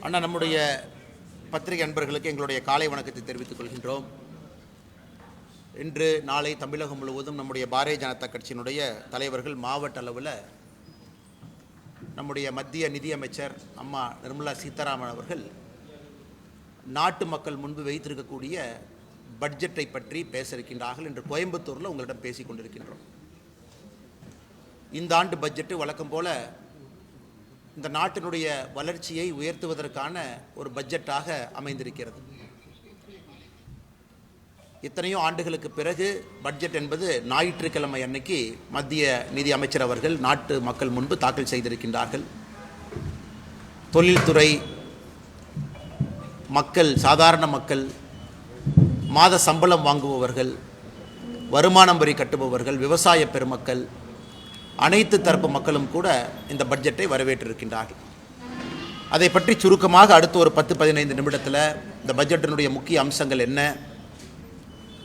அண்ணா, நம்முடைய பத்திரிகை அன்பர்களுக்கு எங்களுடைய காலை வணக்கத்தை தெரிவித்துக் கொள்கின்றோம். இன்று நாளை தமிழகம் முழுவதும் நம்முடைய பாரதிய ஜனதா கட்சியினுடைய தலைவர்கள் மாவட்ட அளவில் நம்முடைய மத்திய நிதியமைச்சர் அம்மா நிர்மலா சீதாராமன் அவர்கள் நாட்டு மக்கள் முன்பு வைத்திருக்கக்கூடிய பட்ஜெட்டை பற்றி பேச இருக்கின்றார்கள். இன்று கோயம்புத்தூரில் உங்களிடம் பேசிக் கொண்டிருக்கின்றோம். இந்த ஆண்டு பட்ஜெட்டு வழக்கம் போல இந்த நாட்டினுடைய வளர்ச்சியை உயர்த்துவதற்கான ஒரு பட்ஜெட்டாக அமைந்திருக்கிறது. இத்தனையோ ஆண்டுகளுக்கு பிறகு பட்ஜெட் என்பது ஞாயிற்றுக்கிழமை அன்னைக்கு மத்திய நிதி அமைச்சர் அவர்கள் நாட்டு மக்கள் முன்பு தாக்கல் செய்திருக்கின்றார்கள். தொழில்துறை மக்கள், சாதாரண மக்கள், மாத சம்பளம் வாங்குபவர்கள், வருமானம் வரி கட்டுபவர்கள், விவசாய பெருமக்கள், அனைத்து தரப்பு மக்களும் கூட இந்த பட்ஜெட்டை வரவேற்றிருக்கின்றார்கள். அதை பற்றி சுருக்கமாக அடுத்த ஒரு 10-15 நிமிடத்தில் இந்த பட்ஜெட்டினுடைய முக்கிய அம்சங்கள் என்ன,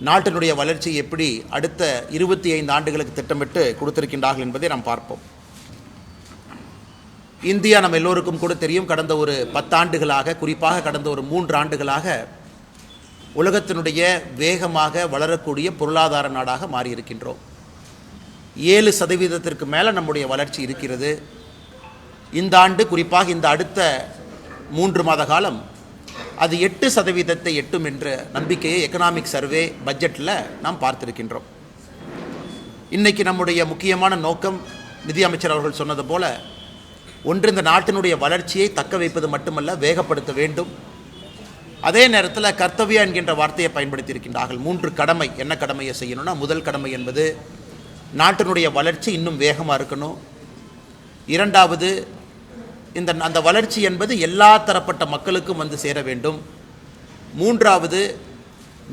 நாட்டினுடைய வளர்ச்சி எப்படி அடுத்த 25 ஆண்டுகளுக்கு திட்டமிட்டு கொடுத்திருக்கின்றார்கள் என்பதை நாம் பார்ப்போம். இந்தியா நம்ம எல்லோருக்கும் கூட தெரியும், கடந்த ஒரு 10 ஆண்டுகளாக, குறிப்பாக கடந்த ஒரு 3 ஆண்டுகளாக உலகத்தினுடைய வேகமாக வளரக்கூடிய பொருளாதார நாடாக மாறியிருக்கின்றோம். 7% மேலே நம்முடைய வளர்ச்சி இருக்கிறது. இந்த ஆண்டு, குறிப்பாக இந்த அடுத்த 3 மாத காலம் அது 8% எட்டும் என்ற நம்பிக்கையை எக்கனாமிக் சர்வே பட்ஜெட்டில் நாம் பார்த்திருக்கின்றோம். இன்றைக்கி நம்முடைய முக்கியமான நோக்கம், நிதியமைச்சர் அவர்கள் சொன்னது போல, ஒன்று இந்த நாட்டினுடைய வளர்ச்சியை தக்க வைப்பது மட்டுமல்ல, வேகப்படுத்த வேண்டும். அதே நேரத்தில் கர்த்தவ்யா என்கின்ற வார்த்தையை பயன்படுத்தியிருக்கின்றார்கள். 3 கடமை. என்ன கடமையை செய்யணும்னா, முதல் கடமை என்பது நாட்டினுடைய வளர்ச்சி இன்னும் வேகமாக இருக்கணும். இரண்டாவது, அந்த வளர்ச்சி என்பது எல்லா தரப்பட்ட மக்களுக்கும் வந்து சேர வேண்டும். மூன்றாவது,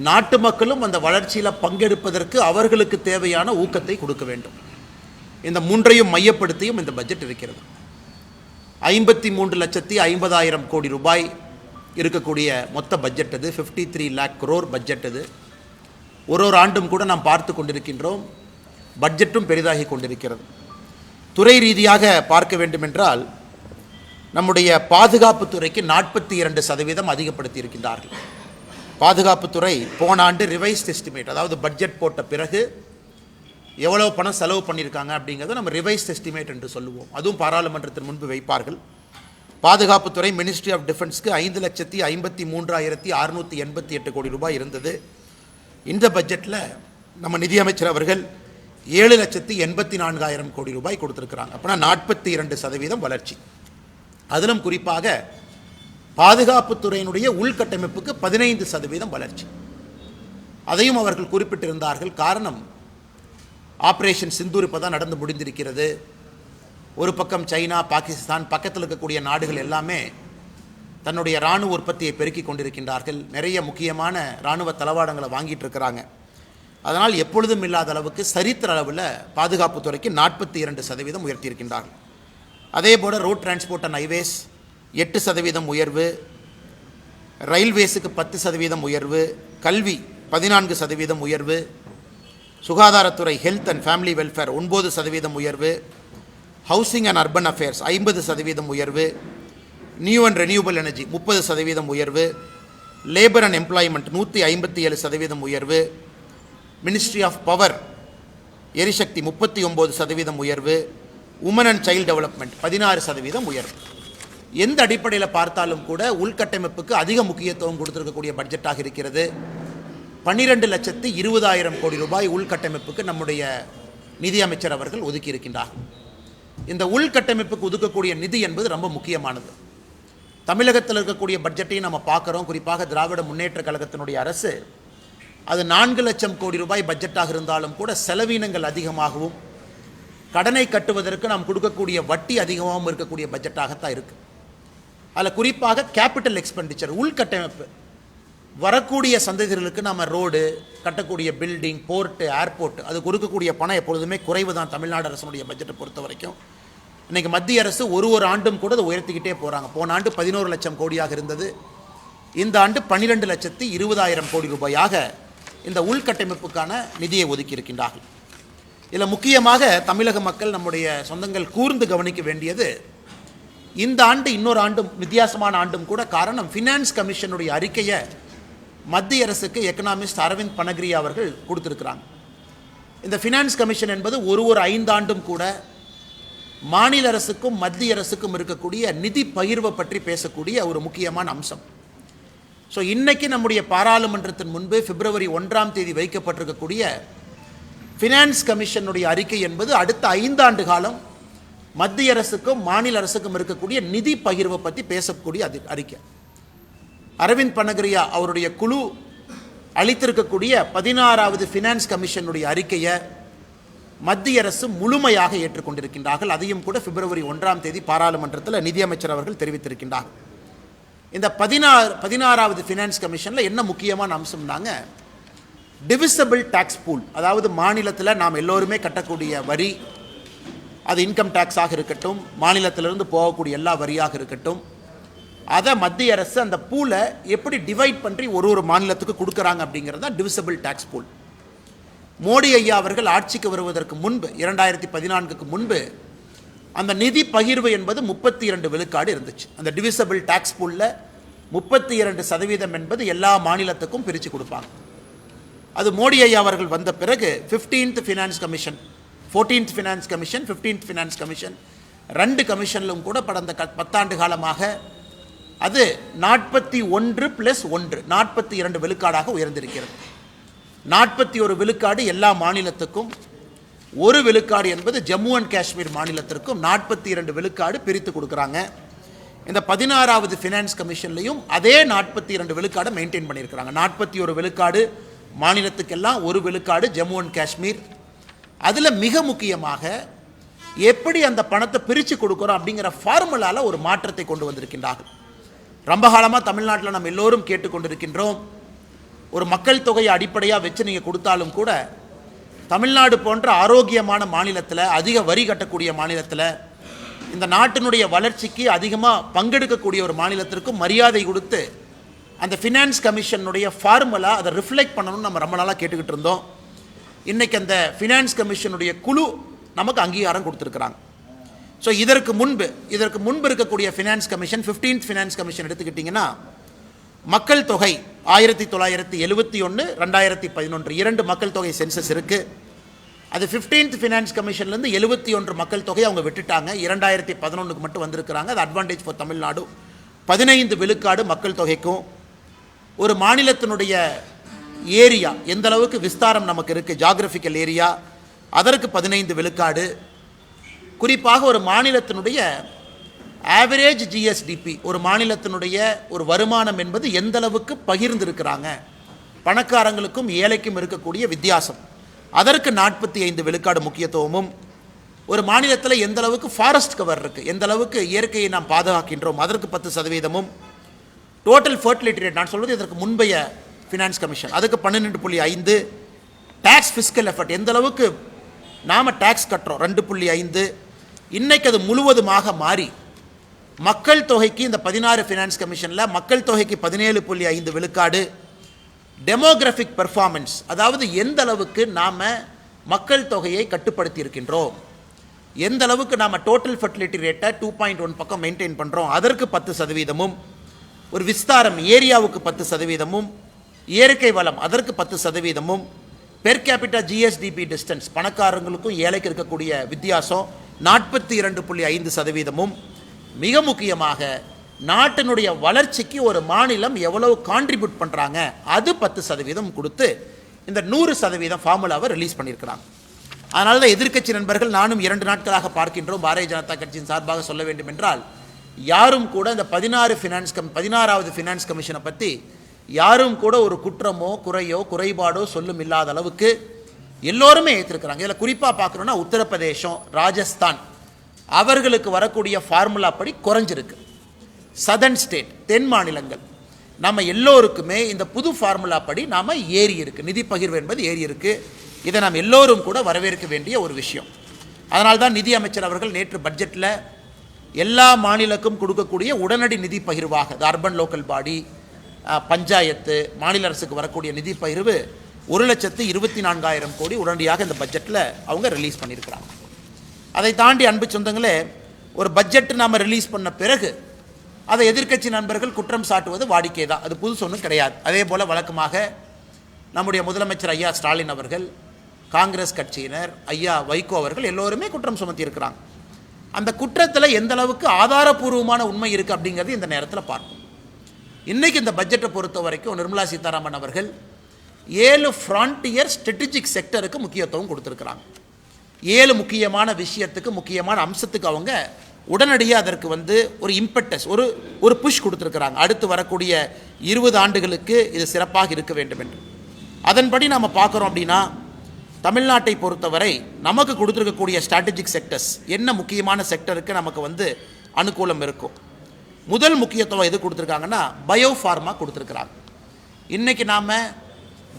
நாட்டு மக்களும் அந்த வளர்ச்சியில் பங்கெடுப்பதற்கு அவர்களுக்கு தேவையான ஊக்கத்தை கொடுக்க வேண்டும். இந்த 3ஐயும் மையப்படுத்தியும் இந்த பட்ஜெட் இருக்கிறது. 53,50,000 கோடி ரூபாய் இருக்கக்கூடிய மொத்த பட்ஜெட் அது. 53 lakh crore பட்ஜெட் அது. ஒரு ஆண்டும் கூட நாம் பார்த்து கொண்டிருக்கின்றோம், பட்ஜெட்டும் பெரிதாகி கொண்டிருக்கிறது. துறை ரீதியாக பார்க்க வேண்டும் என்றால், நம்முடைய பாதுகாப்புத்துறைக்கு 42% அதிகப்படுத்தி இருக்கின்றார்கள். பாதுகாப்புத்துறை போன ஆண்டு ரிவைஸ்ட் எஸ்டிமேட், அதாவது பட்ஜெட் போட்ட பிறகு எவ்வளோ பணம் செலவு பண்ணியிருக்காங்க அப்படிங்கிறத நம்ம ரிவைஸ்ட் எஸ்டிமேட் என்று சொல்லுவோம். அதுவும் பாராளுமன்றத்தின் முன்பு வைப்பார்கள். பாதுகாப்புத்துறை மினிஸ்ட்ரி ஆஃப் டிஃபென்ஸ்க்கு 5,53,688 கோடி ரூபாய் இருந்தது. இந்த பட்ஜெட்டில் நம்ம நிதியமைச்சர் அவர்கள் 7,84,000 கோடி ரூபாய் கொடுத்துருக்குறாங்க. அப்படின்னா 42% வளர்ச்சி. அதிலும் குறிப்பாக பாதுகாப்புத்துறையினுடைய உள்கட்டமைப்புக்கு 15% வளர்ச்சி. அதையும் அவர்கள் குறிப்பிட்டிருந்தார்கள். காரணம், ஆப்ரேஷன் சிந்தூர் இப்போ தான் நடந்து முடிந்திருக்கிறது. ஒரு பக்கம் சைனா, பாகிஸ்தான், பக்கத்தில் இருக்கக்கூடிய நாடுகள் எல்லாமே தன்னுடைய இராணுவ உற்பத்தியை பெருக்கி கொண்டிருக்கின்றார்கள். நிறைய முக்கியமான இராணுவ தளவாடங்களை வாங்கிட்டு இருக்கிறாங்க. அதனால் எப்பொழுதும் இல்லாத அளவுக்கு சரித்திர அளவில் பாதுகாப்புத்துறைக்கு 42% உயர்த்தியிருக்கின்றார்கள். அதே போல் ரோட் டிரான்ஸ்போர்ட் அண்ட் ஹைவேஸ் 8% உயர்வு, ரயில்வேஸுக்கு 10% உயர்வு, கல்வி 14% உயர்வு, சுகாதாரத்துறை ஹெல்த் அண்ட் ஃபேமிலி வெல்ஃபேர் 9% உயர்வு, ஹவுசிங் அண்ட் அர்பன் அஃபேர்ஸ் 50% உயர்வு, நியூ அண்ட் ரெனியூபிள் எனர்ஜி 30% உயர்வு, லேபர் அண்ட் எம்ப்ளாய்மெண்ட் 157% உயர்வு, மினிஸ்ட்ரி ஆஃப் பவர் எரிசக்தி 39% உயர்வு, உமன் அண்ட் சைல்டு டெவலப்மெண்ட் 16% உயர்வு. எந்த அடிப்படையில் பார்த்தாலும் கூட உள்கட்டமைப்புக்கு அதிக முக்கியத்துவம் கொடுத்திருக்கக்கூடிய பட்ஜெட்டாக இருக்கிறது. 12,20,000 கோடி ரூபாய் உள்கட்டமைப்புக்கு நம்முடைய நிதியமைச்சர் அவர்கள் ஒதுக்கி இருக்கின்றார். இந்த உள்கட்டமைப்புக்கு ஒதுக்கக்கூடிய நிதி என்பது ரொம்ப முக்கியமானது. தமிழகத்தில் இருக்கக்கூடிய பட்ஜெட்டையும் நம்ம பார்க்குறோம். குறிப்பாக திராவிட முன்னேற்ற கழகத்தினுடைய அரசு அது 4 லட்சம் கோடி ரூபாய் பட்ஜெட்டாக இருந்தாலும் கூட செலவினங்கள் அதிகமாகவும், கடனை கட்டுவதற்கு நாம் கொடுக்கக்கூடிய வட்டி அதிகமாகவும் இருக்கக்கூடிய பட்ஜெட்டாகத்தான் இருக்குது. அதில் குறிப்பாக கேபிட்டல் எக்ஸ்பெண்டிச்சர், உள்கட்டமைப்பு, வரக்கூடிய சந்ததிகளுக்கு நம்ம ரோடு கட்டக்கூடிய பில்டிங், போர்ட்டு, ஏர்போர்ட், அது கொடுக்கக்கூடிய பணம் எப்பொழுதுமே குறைவு தான் தமிழ்நாடு அரசனுடைய பட்ஜெட்டை பொறுத்த வரைக்கும். இன்றைக்கி மத்திய அரசு ஒரு ஆண்டும் கூட அதை உயர்த்திக்கிட்டே போகிறாங்க. போன ஆண்டு 11 லட்சம் கோடியாக இருந்தது. இந்த ஆண்டு 12,20,000 கோடி ரூபாயாக இந்த உள்கட்டமைப்புக்கான நிதியை ஒதுக்கி இருக்கின்றார்கள். இதில் முக்கியமாக தமிழக மக்கள், நம்முடைய சொந்தங்கள் கூர்ந்து கவனிக்க வேண்டியது, இந்த ஆண்டு இன்னொரு ஆண்டும் வித்தியாசமான ஆண்டும் கூட. காரணம், ஃபினான்ஸ் கமிஷனுடைய அறிக்கையை மத்திய அரசுக்கு எக்கனாமிஸ்ட் அரவிந்த் பனகிரியா அவர்கள் கொடுத்துருக்கிறாங்க. இந்த ஃபினான்ஸ் கமிஷன் என்பது ஒரு 5 ஆண்டும் கூட மாநில அரசுக்கும் மத்திய அரசுக்கும் இருக்கக்கூடிய நிதி பகிர்வை பற்றி பேசக்கூடிய ஒரு முக்கியமான அம்சம். ஸோ இன்னைக்கு நம்முடைய பாராளுமன்றத்தின் முன்பு பிப்ரவரி 1ஆம் தேதி வைக்கப்பட்டிருக்கக்கூடிய ஃபினான்ஸ் கமிஷனுடைய அறிக்கை என்பது அடுத்த 5 ஆண்டு காலம் மத்திய அரசுக்கும் மாநில அரசுக்கும் இருக்கக்கூடிய நிதி பகிர்வை பற்றி பேசக்கூடிய அறிக்கை. அரவிந்த் பனகிரியா அவருடைய குழு அளித்திருக்கக்கூடிய 16வது ஃபினான்ஸ் கமிஷனுடைய அறிக்கையை மத்திய அரசு முழுமையாக ஏற்றுக்கொண்டிருக்கின்றார்கள். அதையும் கூட பிப்ரவரி 1ஆம் தேதி பாராளுமன்றத்தில் நிதியமைச்சர் அவர்கள் தெரிவித்திருக்கின்றார்கள். இந்த 16வது ஃபினான்ஸ் கமிஷனில் என்ன முக்கியமான அம்சம்னாங்க, டிவிசபிள் டாக்ஸ் பூல், அதாவது மாநிலத்தில் நாம் எல்லோருமே கட்டக்கூடிய வரி, அது இன்கம் டேக்ஸாக இருக்கட்டும், மாநிலத்திலிருந்து போகக்கூடிய எல்லா வரியாக இருக்கட்டும், அதை மத்திய அரசு அந்த பூலை எப்படி டிவைட் பண்ணி ஒரு மாநிலத்துக்கு கொடுக்குறாங்க அப்படிங்கிறது தான் டிவிசபிள் டாக்ஸ் பூல். மோடி ஐயா அவர்கள் ஆட்சிக்கு வருவதற்கு முன்பு 2014க்கு முன்பு அந்த நிதி பகிர்வு என்பது 32 விழுக்காடு இருந்துச்சு. அந்த டிவிசபிள் டாக்ஸ் பூலில் 32% என்பது எல்லா மாநிலத்துக்கும் பிரித்து கொடுப்பாங்க. அது மோடி ஐயா அவர்கள் வந்த பிறகு 15th finance commission, 14th finance commission, 15th finance commission, 2 கமிஷனிலும் கூட கடந்த 10 ஆண்டு காலமாக அது 41+1 42 விழுக்காடாக உயர்ந்திருக்கிறது. 41 விழுக்காடு எல்லா மாநிலத்துக்கும், 1 விழுக்காடு என்பது ஜம்மு அண்ட் காஷ்மீர் மாநிலத்திற்கும் 42 விழுக்காடு பிரித்து கொடுக்குறாங்க. இந்த 16வது ஃபினான்ஸ் கமிஷன்லையும் அதே 42 விழுக்காடை மெயின்டைன் பண்ணியிருக்கிறாங்க. 41 விழுக்காடு மாநிலத்துக்கெல்லாம், 1 விழுக்காடு ஜம்மு அண்ட் காஷ்மீர். அதில் மிக முக்கியமாக எப்படி அந்த பணத்தை பிரித்து கொடுக்குறோம் அப்படிங்கிற ஃபார்முலாவில் ஒரு மாற்றத்தை கொண்டு வந்திருக்கின்றார்கள். ரொம்ப காலமாக தமிழ்நாட்டில் நம்ம எல்லோரும் கேட்டுக்கொண்டிருக்கின்றோம், ஒரு மக்கள் தொகையை அடிப்படையாக வச்சு நீங்கள் கொடுத்தாலும் கூட தமிழ்நாடு போன்ற ஆரோக்கியமான மாநிலத்தில், அதிக வரி கட்டக்கூடிய மாநிலத்தில், இந்த நாட்டினுடைய வளர்ச்சிக்கு அதிகமாக பங்கெடுக்கக்கூடிய ஒரு மாநிலத்திற்கும் மரியாதை கொடுத்து அந்த ஃபினான்ஸ் கமிஷனுடைய ஃபார்முலா அதை ரிஃப்ளெக்ட் பண்ணணும்னு நம்ம ரொம்ப நாளாக கேட்டுக்கிட்டு இருந்தோம். இன்றைக்கி அந்த ஃபினான்ஸ் கமிஷனுடைய குழு நமக்கு அங்கீகாரம் கொடுத்துருக்குறாங்க. ஸோ இதற்கு முன்பு இருக்கக்கூடிய finance commission, 15th finance commission எடுத்துக்கிட்டிங்கன்னா, மக்கள் தொகை 1971, 2011 2 மக்கள் தொகை சென்சஸ் இருக்குது. அது 15th ஃபினான்ஸ் கமிஷன்லேருந்து 71 மக்கள் தொகை அவங்க விட்டுட்டாங்க. 2011க்கு மட்டும் வந்திருக்கிறாங்க. அது அட்வான்டேஜ் ஃபார் தமிழ்நாடு. 15 விழுக்காடு மக்கள் தொகைக்கும், ஒரு மாநிலத்தினுடைய ஏரியா எந்த அளவுக்கு விஸ்தாரம் நமக்கு இருக்குது, ஜாகிரபிக்கல் ஏரியா, அதற்கு 15 விழுக்காடு. குறிப்பாக ஒரு மாநிலத்தினுடைய ஆவரேஜ் ஜிஎஸ்டிபி, ஒரு மாநிலத்தினுடைய ஒரு வருமானம் என்பது எந்த அளவுக்கு பகிர்ந்திருக்கிறாங்க, பணக்காரங்களுக்கும் ஏழைக்கும் இருக்கக்கூடிய வித்தியாசம், அதற்கு 45 விழுக்காடு முக்கியத்துவமும், ஒரு மாநிலத்தில் எந்த அளவுக்கு ஃபாரஸ்ட் கவர் இருக்குது, எந்த அளவுக்கு இயற்கையை நாம் பாதுகாக்கின்றோம், அதற்கு 10%, டோட்டல் ஃபர்டிலிட்டி ரேட், நான் சொல்வது இதற்கு முன்பைய ஃபினான்ஸ் கமிஷன், அதுக்கு 12.5, டேக்ஸ் ஃபிஸ்கல் எஃபர்ட், எந்த அளவுக்கு நாம் டேக்ஸ் கட்டுறோம் 2.5. இன்றைக்கு அது முழுவதுமாக மாறி மக்கள் தொகைக்கு, இந்த 16 ஃபினான்ஸ் கமிஷனில் மக்கள் தொகைக்கு 17.5 விழுக்காடு, டெமோகிராஃபிக் பெர்ஃபார்மன்ஸ், அதாவது எந்த அளவுக்கு நாம் மக்கள் தொகையை கட்டுப்படுத்தி இருக்கின்றோம், எந்த அளவுக்கு நாம் டோட்டல் ஃபர்டிலிட்டி ரேட்டை 2.1 பக்கம் மெயின்டைன் பண்ணுறோம், அதற்கு 10%, ஒரு விஸ்தாரம் ஏரியாவுக்கு 10%, இயற்கை வளம் அதற்கு 10%, பெர் கேபிட்டா ஜிஎஸ்டிபி டிஸ்டன்ஸ், பணக்காரங்களுக்கும் ஏழைக்கு இருக்கக்கூடிய வித்தியாசம் 42.5%. மிக முக்கியமாக நாட்டினுடைய வளர்ச்சிக்கு ஒரு மாநிலம் எவ்வளவு கான்ட்ரிபியூட் பண்ணுறாங்க, அது 10% கொடுத்து இந்த 100% ஃபார்முலாவை ரிலீஸ் பண்ணியிருக்கிறாங்க. அதனால தான் எதிர்க்கட்சி நண்பர்கள், நானும் 2 நாட்களாக பார்க்கின்றோம், பாரதிய ஜனதா கட்சியின் சார்பாக சொல்ல வேண்டும் என்றால், யாரும் கூட இந்த 16வது ஃபினான்ஸ் கமிஷனை பற்றி யாரும் கூட ஒரு குற்றமோ குறையோ குறைபாடோ சொல்லும் இல்லாத அளவுக்கு எல்லோருமே ஏற்றிருக்கிறாங்க. இதில் குறிப்பாக பார்க்கணுன்னா உத்தரப்பிரதேசம், ராஜஸ்தான் அவர்களுக்கு வரக்கூடிய ஃபார்முலா படி குறைஞ்சிருக்கு. சதர்ன் ஸ்டேட், தென் மாநிலங்கள், நம்ம எல்லோருக்குமே இந்த புது ஃபார்முலா படி நாம் ஏறி இருக்குது, நிதி பகிர்வு என்பது ஏறி இருக்குது. இதை நாம் எல்லோரும் கூட வரவேற்க வேண்டிய ஒரு விஷயம். அதனால்தான் நிதி அமைச்சர் அவர்கள் நேற்று பட்ஜெட்டில் எல்லா மாநிலக்கும் கொடுக்கக்கூடிய உடனடி நிதி பகிர்வாக, அர்பன் லோக்கல் பாடி, பஞ்சாயத்து, மாநில அரசுக்கு வரக்கூடிய நிதி பகிர்வு 1,24,000 கோடி உடனடியாக இந்த பட்ஜெட்டில் அவங்க ரிலீஸ் பண்ணியிருக்கிறாங்க. அதை தாண்டி அன்பு சொந்தங்களே, ஒரு பட்ஜெட் நாம் ரிலீஸ் பண்ண பிறகு அதை எதிர்க்கட்சி நண்பர்கள் குற்றம் சாட்டுவது வாடிக்கை தான், அது புதுசு ஒன்றும் கிடையாது. அதே போல் வழக்கமாக நம்முடைய முதலமைச்சர் ஐயா ஸ்டாலின் அவர்கள், காங்கிரஸ் கட்சியினர், ஐயா வைகோ அவர்கள் எல்லோருமே குற்றம் சுமத்தி இருக்கிறாங்க. அந்த குற்றத்தில் எந்த அளவுக்கு ஆதாரபூர்வமான உண்மை இருக்குது அப்படிங்கிறது இந்த நேரத்தில் பார்ப்போம். இன்றைக்கி இந்த பட்ஜெட்டை பொறுத்த வரைக்கும் நிர்மலா சீதாராமன் அவர்கள் 7 ஃப்ரான்டியர் ஸ்ட்ராட்டஜிக் செக்டருக்கு முக்கியத்துவம் கொடுத்துருக்குறாங்க. 7 முக்கியமான விஷயத்துக்கு, முக்கியமான அம்சத்துக்கு அவங்க உடனடியாக அதற்கு ஒரு இம்பெட்டஸ், ஒரு புஷ் கொடுத்துருக்குறாங்க. அடுத்து வரக்கூடிய 20 ஆண்டுகளுக்கு இது சிறப்பாக இருக்க வேண்டும் என்று. அதன்படி நாம் பார்க்குறோம் அப்படின்னா, தமிழ்நாட்டை பொறுத்தவரை நமக்கு கொடுத்துருக்கக்கூடிய ஸ்ட்ராட்டஜிக் செக்டர்ஸ் என்ன முக்கியமான செக்டருக்கு நமக்கு அனுகூலம் இருக்கும். முதல் முக்கியத்துவம் எது கொடுத்துருக்காங்கன்னா பயோ ஃபார்மா கொடுத்துருக்குறாங்க. இன்றைக்கி நாம்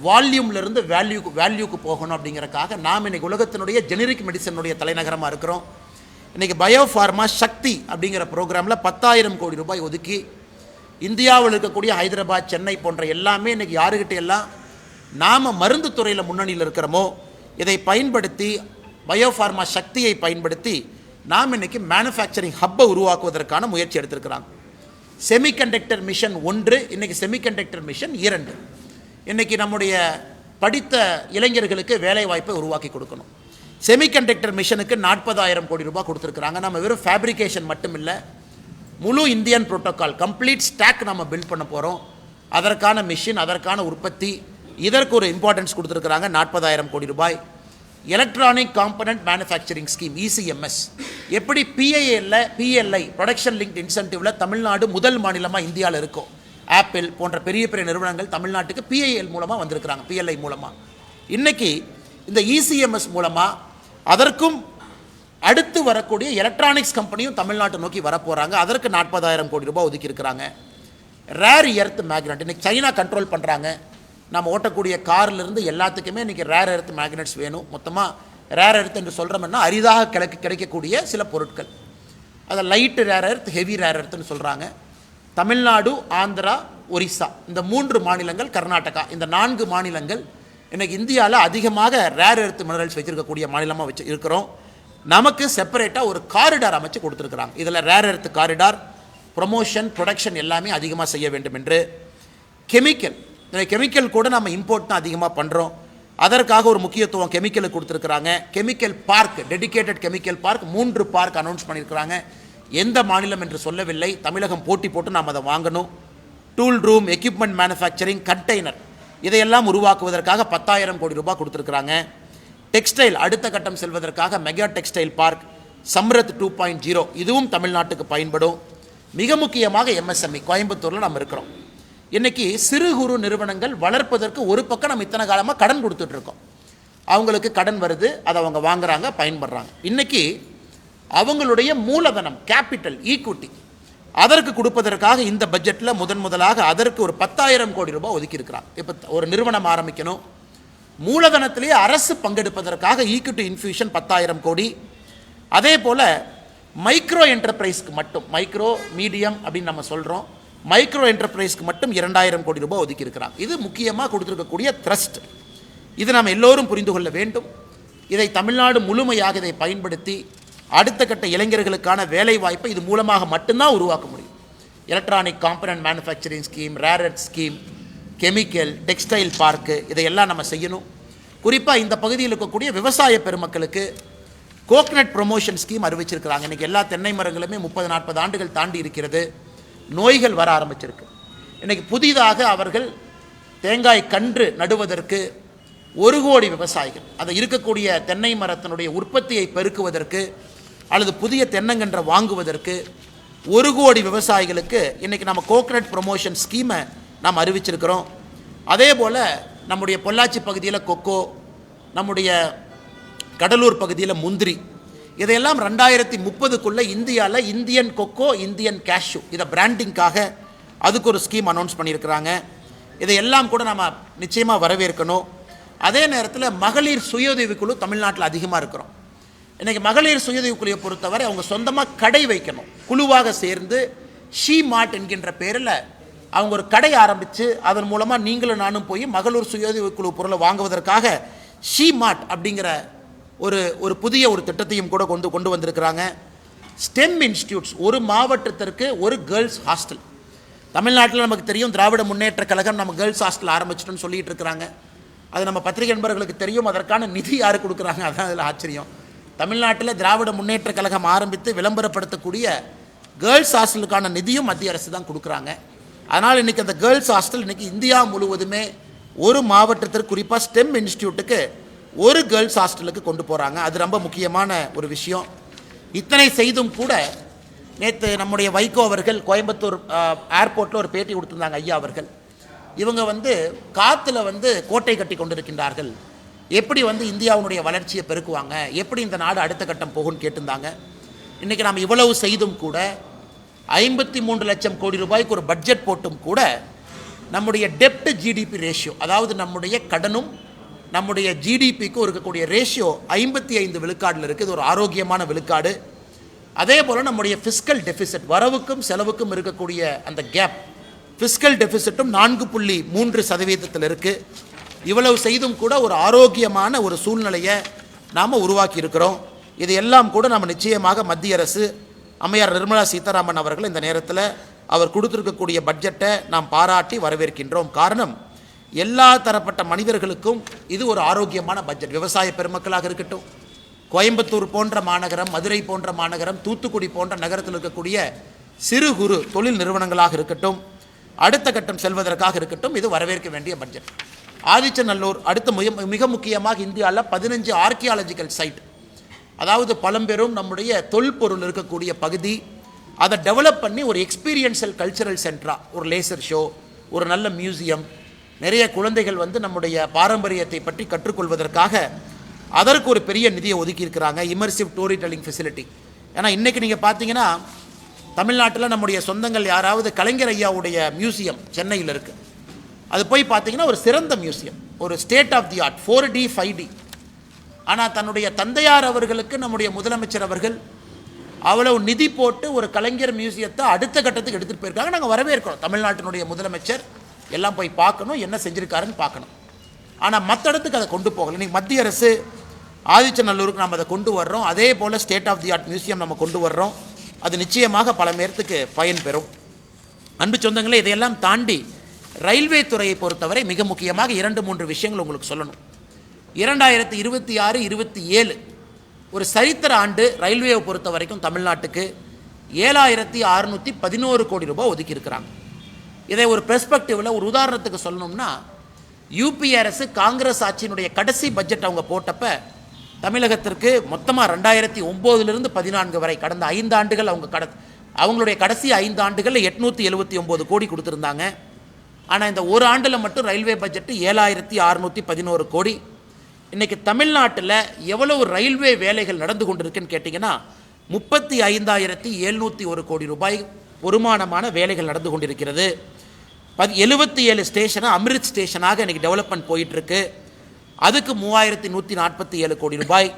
வால்யூம்லேருந்து வேல்யூக்கு போகணும் அப்படிங்கிறக்காக நாம் இன்றைக்கி உலகத்தினுடைய ஜெனரிக் மெடிசனுடைய தலைநகரமாக இருக்கிறோம். இன்றைக்கி பயோ ஃபார்மா சக்தி அப்படிங்கிற ப்ரோக்ராமில் 10,000 கோடி ரூபாய் ஒதுக்கி இந்தியாவில் இருக்கக்கூடிய ஹைதராபாத், சென்னை போன்ற எல்லாமே இன்றைக்கி யாருக்கிட்ட எல்லாம் நாம் மருந்து துறையில் முன்னணியில் இருக்கிறோமோ இதை பயன்படுத்தி, பயோஃபார்மா சக்தியை பயன்படுத்தி நாம் இன்றைக்கி மேனுஃபேக்சரிங் ஹப்பை உருவாக்குவதற்கான முயற்சி எடுத்திருக்கிறாங்க. செமிகண்டக்டர் மிஷன் 1, இன்றைக்கி செமிகண்டக்டர் மிஷன் 2. இன்றைக்கி நம்முடைய படித்த இளைஞர்களுக்கு வேலை வாய்ப்பை உருவாக்கி கொடுக்கணும். செமிகண்டக்டர் மிஷனுக்கு 40,000 கோடி ரூபாய் கொடுத்துருக்குறாங்க. நம்ம வெறும் ஃபேப்ரிகேஷன் மட்டும் இல்லை, முழு இந்தியன் புரோட்டோக்கால் கம்ப்ளீட் ஸ்டாக் நம்ம பில்ட் பண்ண போகிறோம். அதற்கான மிஷின், அதற்கான உற்பத்தி, இதற்கு ஒரு இம்பார்ட்டன்ஸ் கொடுத்துருக்குறாங்க. 40,000 கோடி ரூபாய். Electronic component manufacturing scheme ECMS, எப்படி PLI ப்ரொடக்ஷன் லிங்க்ட் இன்சென்டிவில் தமிழ்நாடு முதல் மாநிலமாக இந்தியாவில் இருக்கும். ஆப்பிள் போன்ற பெரிய பெரிய நிறுவனங்கள் தமிழ்நாட்டுக்கு PIL மூலமாக வந்திருக்கிறாங்க, PLI மூலமாக. இன்றைக்கி இந்த ECMS மூலமாக அதற்கும் அடுத்து வரக்கூடிய எலக்ட்ரானிக்ஸ் கம்பெனியும் தமிழ்நாட்டை நோக்கி வரப்போகிறாங்க. அதற்கு 40,000 கோடி ரூபாய் ஒதுக்கியிருக்கிறாங்க. ரேர் எர்த் மேக்னெட் இன்றைக்கி சைனா கண்ட்ரோல் பண்ணுறாங்க. நம்ம ஓட்டக்கூடிய கார்லேருந்து எல்லாத்துக்குமே இன்றைக்கி ரேர் எர்த் மேக்னெட்ஸ் வேணும். மொத்தமாக ரேர் எர்த் என்று சொல்கிறோம்னா அரிதாக கிடைக்கக்கூடிய சில பொருட்கள், அதை light rare earth, heavy rare எர்த்துன்னு சொல்கிறாங்க. தமிழ்நாடு, ஆந்திரா, ஒரிசா இந்த 3 மாநிலங்கள், கர்நாடகா இந்த 4 மாநிலங்கள் இன்றைக்கி இந்தியாவில் அதிகமாக ரேர் எர்த் மினரல்ஸ் வச்சுருக்கக்கூடிய மாநிலமாக இருக்கிறோம். நமக்கு செப்பரேட்டாக ஒரு காரிடார் அமைச்சு கொடுத்துருக்குறாங்க. இதில் rare earth corridor, promotion, production எல்லாமே அதிகமாக செய்ய வேண்டும் என்று. கெமிக்கல் கூட நம்ம இம்போர்ட் தான் அதிகமாக பண்ணுறோம். அதற்காக ஒரு முக்கியத்துவம் கெமிக்கலுக்கு கொடுத்துருக்குறாங்க. Chemical park, dedicated chemical park 3 park announce பண்ணியிருக்கிறாங்க. எந்த மாநிலம் என்று சொல்லவில்லை, தமிழகம் போட்டி போட்டு நாம் அதை வாங்கணும். Tool room, equipment manufacturing, container இதையெல்லாம் உருவாக்குவதற்காக 10,000 கோடி ரூபாய் கொடுத்துருக்குறாங்க. டெக்ஸ்டைல் அடுத்த கட்டம் செல்வதற்காக மெகா டெக்ஸ்டைல் பார்க், சம்ரத் 2.0 இதுவும் தமிழ்நாட்டுக்கு பயன்படும். மிக முக்கியமாக MSME கோயம்புத்தூரில் நம்ம இருக்கிறோம். இன்றைக்கி சிறு குறு நிறுவனங்கள் வளர்ப்பதற்கு ஒரு பக்கம் நம்ம இத்தனை காலமாக கடன் கொடுத்துட்ருக்கோம். அவங்களுக்கு கடன் வருது, அதை அவங்க வாங்குறாங்க, பயன்படுறாங்க. இன்றைக்கி அவங்களுடைய மூலதனம், கேபிட்டல், ஈக்விட்டி அதற்கு கொடுப்பதற்காக இந்த பட்ஜெட்டில் முதலாக அதற்கு ஒரு 10,000 கோடி ரூபாய் ஒதுக்கியிருக்கிறாங்க. இப்போ ஒரு நிறுவனம் ஆரம்பிக்கணும், மூலதனத்திலேயே அரசு பங்கெடுப்பதற்காக ஈக்விட்டி இன்ஃபியூஷன் 10,000 கோடி. அதே போல் மைக்ரோ என்டர்பிரைஸ்க்கு மட்டும், மைக்ரோ மீடியம் அப்படின்னு நம்ம சொல்கிறோம், மைக்ரோ என்டர்பிரைஸ்க்கு மட்டும் 2,000 கோடி ரூபாய் ஒதுக்கியிருக்கிறாங்க. இது முக்கியமாக கொடுத்துருக்கக்கூடிய த்ரஸ்ட். இது நாம் எல்லோரும் புரிந்து கொள்ள வேண்டும். இதை தமிழ்நாடு முழுமையாக இதை பயன்படுத்தி அடுத்த கட்ட இளைஞர்களுக்கான வேலை வாய்ப்பை இது மூலமாக மட்டும்தான் உருவாக்க முடியும். Electronic component manufacturing scheme, rare earth scheme, chemical, textile park இதையெல்லாம் நம்ம செய்யணும். குறிப்பாக இந்த பகுதியில் இருக்கக்கூடிய விவசாய பெருமக்களுக்கு கோகனட் ப்ரொமோஷன் ஸ்கீம் அறிவிச்சிருக்கிறாங்க. இன்றைக்கி எல்லா தென்னை மரங்களுமே 30-40 ஆண்டுகள் தாண்டி இருக்கிறது, நோய்கள் வர ஆரம்பிச்சிருக்கு. இன்றைக்கி புதிதாக அவர்கள் தேங்காய் கன்று நடுவதற்கு 1 கோடி விவசாயிகள், அதை இருக்கக்கூடிய தென்னை மரத்தினுடைய உற்பத்தியை பெருக்குவதற்கு அல்லது புதிய தென்னங்கன்றை வாங்குவதற்கு 1 கோடி விவசாயிகளுக்கு இன்றைக்கி நம்ம கோகனட் ப்ரொமோஷன் ஸ்கீமை நாம் அறிவிச்சிருக்கிறோம். அதே போல் நம்முடைய பொள்ளாச்சி பகுதியில் கொக்கோ, நம்முடைய கடலூர் பகுதியில் முந்திரி, இதையெல்லாம் 2030க்குள்ளே இந்தியாவில் இந்தியன் கொக்கோ, இந்தியன் கேஷ்யூ இதை பிராண்டிங்காக அதுக்கு ஒரு ஸ்கீம் அனௌன்ஸ் பண்ணியிருக்கிறாங்க. இதையெல்லாம் கூட நம்ம நிச்சயமாக வரவேற்கணும். அதே நேரத்தில் மகளிர் சுயஉதவிக்குழு தமிழ்நாட்டில் அதிகமாக இருக்கிறோம். இன்றைக்கி மகளிர் சுயஉதவிக்குழுவை பொறுத்தவரை அவங்க சொந்தமாக கடை வைக்கணும், குழுவாக சேர்ந்து ஷீ மார்ட் என்கின்ற பேரில் அவங்க ஒரு கடை ஆரம்பித்து அதன் மூலமாக நீங்களும் நானும் போய் மகளிர் சுயஉதவிக்குழு பொருளை வாங்குவதற்காக ஷீ மார்ட் அப்படிங்கிற ஒரு புதிய ஒரு திட்டத்தையும் கூட கொண்டு வந்திருக்கிறாங்க. ஸ்டெம் இன்ஸ்டியூட்ஸ், ஒரு மாவட்டத்திற்கு ஒரு கேர்ள்ஸ் ஹாஸ்டல். தமிழ்நாட்டில் நமக்கு தெரியும், திராவிட முன்னேற்ற கழகம் நம்ம கேர்ள்ஸ் ஹாஸ்டல் ஆரம்பிச்சிட்டோன்னு சொல்லிட்டு இருக்கிறாங்க. அது நம்ம பத்திரிகை நண்பர்களுக்கு தெரியும். அதற்கான நிதி யார் கொடுக்குறாங்க, அதான் அதில் ஆச்சரியம். தமிழ்நாட்டில் திராவிட முன்னேற்ற கழகம் ஆரம்பித்து விளம்பரப்படுத்தக்கூடிய கேர்ள்ஸ் ஹாஸ்டலுக்கான நிதியும் மத்திய அரசு தான் கொடுக்குறாங்க. அதனால் இன்றைக்கி அந்த கேர்ள்ஸ் ஹாஸ்டல் இன்றைக்கி இந்தியா முழுவதுமே ஒரு மாவட்டத்திற்கு, குறிப்பாக ஸ்டெம் இன்ஸ்டியூட்டுக்கு ஒரு கேர்ள்ஸ் ஹாஸ்டலுக்கு கொண்டு போகிறாங்க. அது ரொம்ப முக்கியமான ஒரு விஷயம். இத்தனை செய்தும் கூட நேற்று நம்முடைய வைகோ அவர்கள் கோயம்புத்தூர் ஏர்போர்ட்டில் ஒரு பேட்டி கொடுத்துருந்தாங்க. ஐயா அவர்கள், இவங்க காற்றுல கோட்டை கட்டி கொண்டிருக்கின்றார்கள், எப்படி இந்தியாவுடைய வளர்ச்சியை பெருக்குவாங்க, எப்படி இந்த நாடு அடுத்த கட்டம் போகும்னு கேட்டிருந்தாங்க. இன்றைக்கி நாம் இவ்வளவு செய்தும் கூட 53 லட்சம் கோடி ரூபாய்க்கு ஒரு பட்ஜெட் போட்டும் கூட நம்முடைய டெப்ட் ஜிடிபி ரேஷியோ, அதாவது நம்முடைய கடனும் நம்முடைய ஜிடிபிக்கும் இருக்கக்கூடிய ரேஷியோ 55 விழுக்காடில் இருக்குது. இது ஒரு ஆரோக்கியமான விழுக்காடு. அதே போல் நம்முடைய ஃபிஸ்கல் டெபிசிட், வரவுக்கும் செலவுக்கும் இருக்கக்கூடிய அந்த கேப், ஃபிஸ்கல் டெபிசிட்டும் 4.3% இருக்குது. இவ்வளவு செய்தும் கூட ஒரு ஆரோக்கியமான ஒரு சூழ்நிலையை நாம் உருவாக்கி இருக்கிறோம். இது எல்லாம் கூட நம்ம நிச்சயமாக மத்திய அரசு, அம்மையார் நிர்மலா சீதாராமன் அவர்கள் இந்த நேரத்தில் அவர் கொடுத்திருக்கக்கூடிய பட்ஜெட்டை நாம் பாராட்டி வரவேற்கின்றோம். காரணம், எல்லா தரப்பட்ட மனிதர்களுக்கும் இது ஒரு ஆரோக்கியமான பட்ஜெட். விவசாய பெருமக்களாக இருக்கட்டும், கோயம்புத்தூர் போன்ற மாநகரம், மதுரை போன்ற மாநகரம், தூத்துக்குடி போன்ற நகரத்தில் இருக்கக்கூடிய சிறு குறு தொழில் நிறுவனங்களாக இருக்கட்டும், அடுத்த கட்டம் செல்வதற்காக இருக்கட்டும், இது வரவேற்க வேண்டிய பட்ஜெட். ஆதிச்சநல்லூர் அடுத்து மிக முக்கியமாக இந்தியாவில் 15 ஆர்கியாலஜிக்கல் சைட், அதாவது பழம்பெரும் நம்முடைய தொல்பொருள் இருக்கக்கூடிய பகுதி, அதை டெவலப் பண்ணி ஒரு எக்ஸ்பீரியன்ஷியல் கல்ச்சரல் சென்டராக, ஒரு லேசர் ஷோ, ஒரு நல்ல மியூசியம், நிறைய குழந்தைகள் நம்முடைய பாரம்பரியத்தை பற்றி கற்றுக்கொள்வதற்காக அதற்கு ஒரு பெரிய நிதியை ஒதுக்கியிருக்கிறாங்க. Immersive storytelling facility. ஏன்னா இன்றைக்கி நீங்கள் பார்த்தீங்கன்னா தமிழ்நாட்டில் நம்முடைய சொந்தங்கள் யாராவது, கலைஞர் ஐயாவுடைய மியூசியம் சென்னையில் இருக்குது, அது போய் பார்த்தீங்கன்னா ஒரு சிறந்த மியூசியம், ஒரு state of the art, 4D 5D. ஆனால் தன்னுடைய தந்தையார் அவர்களுக்கு நம்முடைய முதலமைச்சர் அவர்கள் அவ்வளவு நிதி போட்டு ஒரு கலைஞர் மியூசியத்தை அடுத்த கட்டத்துக்கு எடுத்துகிட்டு போயிருக்காங்க. நாங்கள் வரவேற்கிறோம். தமிழ்நாட்டினுடைய முதலமைச்சர் எல்லாம் போய் பார்க்கணும், என்ன செஞ்சுருக்காருன்னு பார்க்கணும். ஆனால் மற்ற இடத்துக்கு அதை கொண்டு போகலை. இன்றைக்கி மத்திய அரசு ஆதிச்சநல்லூருக்கு நம்ம அதை கொண்டு வர்றோம். அதே போல் state of the art museum நம்ம கொண்டு வர்றோம். அது நிச்சயமாக பல பேர்த்துக்கு பயன் பெறும். அன்பு சொந்தங்களே, இதையெல்லாம் தாண்டி ரயில்வே துறையை பொறுத்தவரை மிக முக்கியமாக 2-3 விஷயங்கள் உங்களுக்கு சொல்லணும். 2026-27 ஒரு சரித்திர ஆண்டு ரயில்வேவை பொறுத்த வரைக்கும் தமிழ்நாட்டுக்கு 7611 கோடி ரூபாய் ஒதுக்கியிருக்கிறாங்க. இதை ஒரு பெர்ஸ்பெக்டிவில், ஒரு உதாரணத்துக்கு சொல்லணும்னா, யூபி அரசு காங்கிரஸ் ஆட்சியினுடைய கடைசி பட்ஜெட் அவங்க போட்டப்ப தமிழகத்திற்கு மொத்தமாக 2009 14 வரை கடந்த 5 ஆண்டுகள் அவங்களுடைய கடைசி 5 ஆண்டுகளில் 879 கோடி கொடுத்துருந்தாங்க. ஆனால் இந்த ஒரு ஆண்டில் மட்டும் ரயில்வே பட்ஜெட்டு 7611 கோடி. இன்றைக்கி தமிழ்நாட்டில் எவ்வளவு ரயில்வே வேலைகள் நடந்து கொண்டிருக்குன்னு கேட்டிங்கன்னா 35,701 கோடி ரூபாய் வருமானமான வேலைகள் நடந்து கொண்டிருக்கிறது. 77 ஸ்டேஷனை அமிர்த் ஸ்டேஷனாக இன்றைக்கி டெவலப்மெண்ட் போயிட்டுருக்கு. அதுக்கு 3147 கோடி ரூபாய்.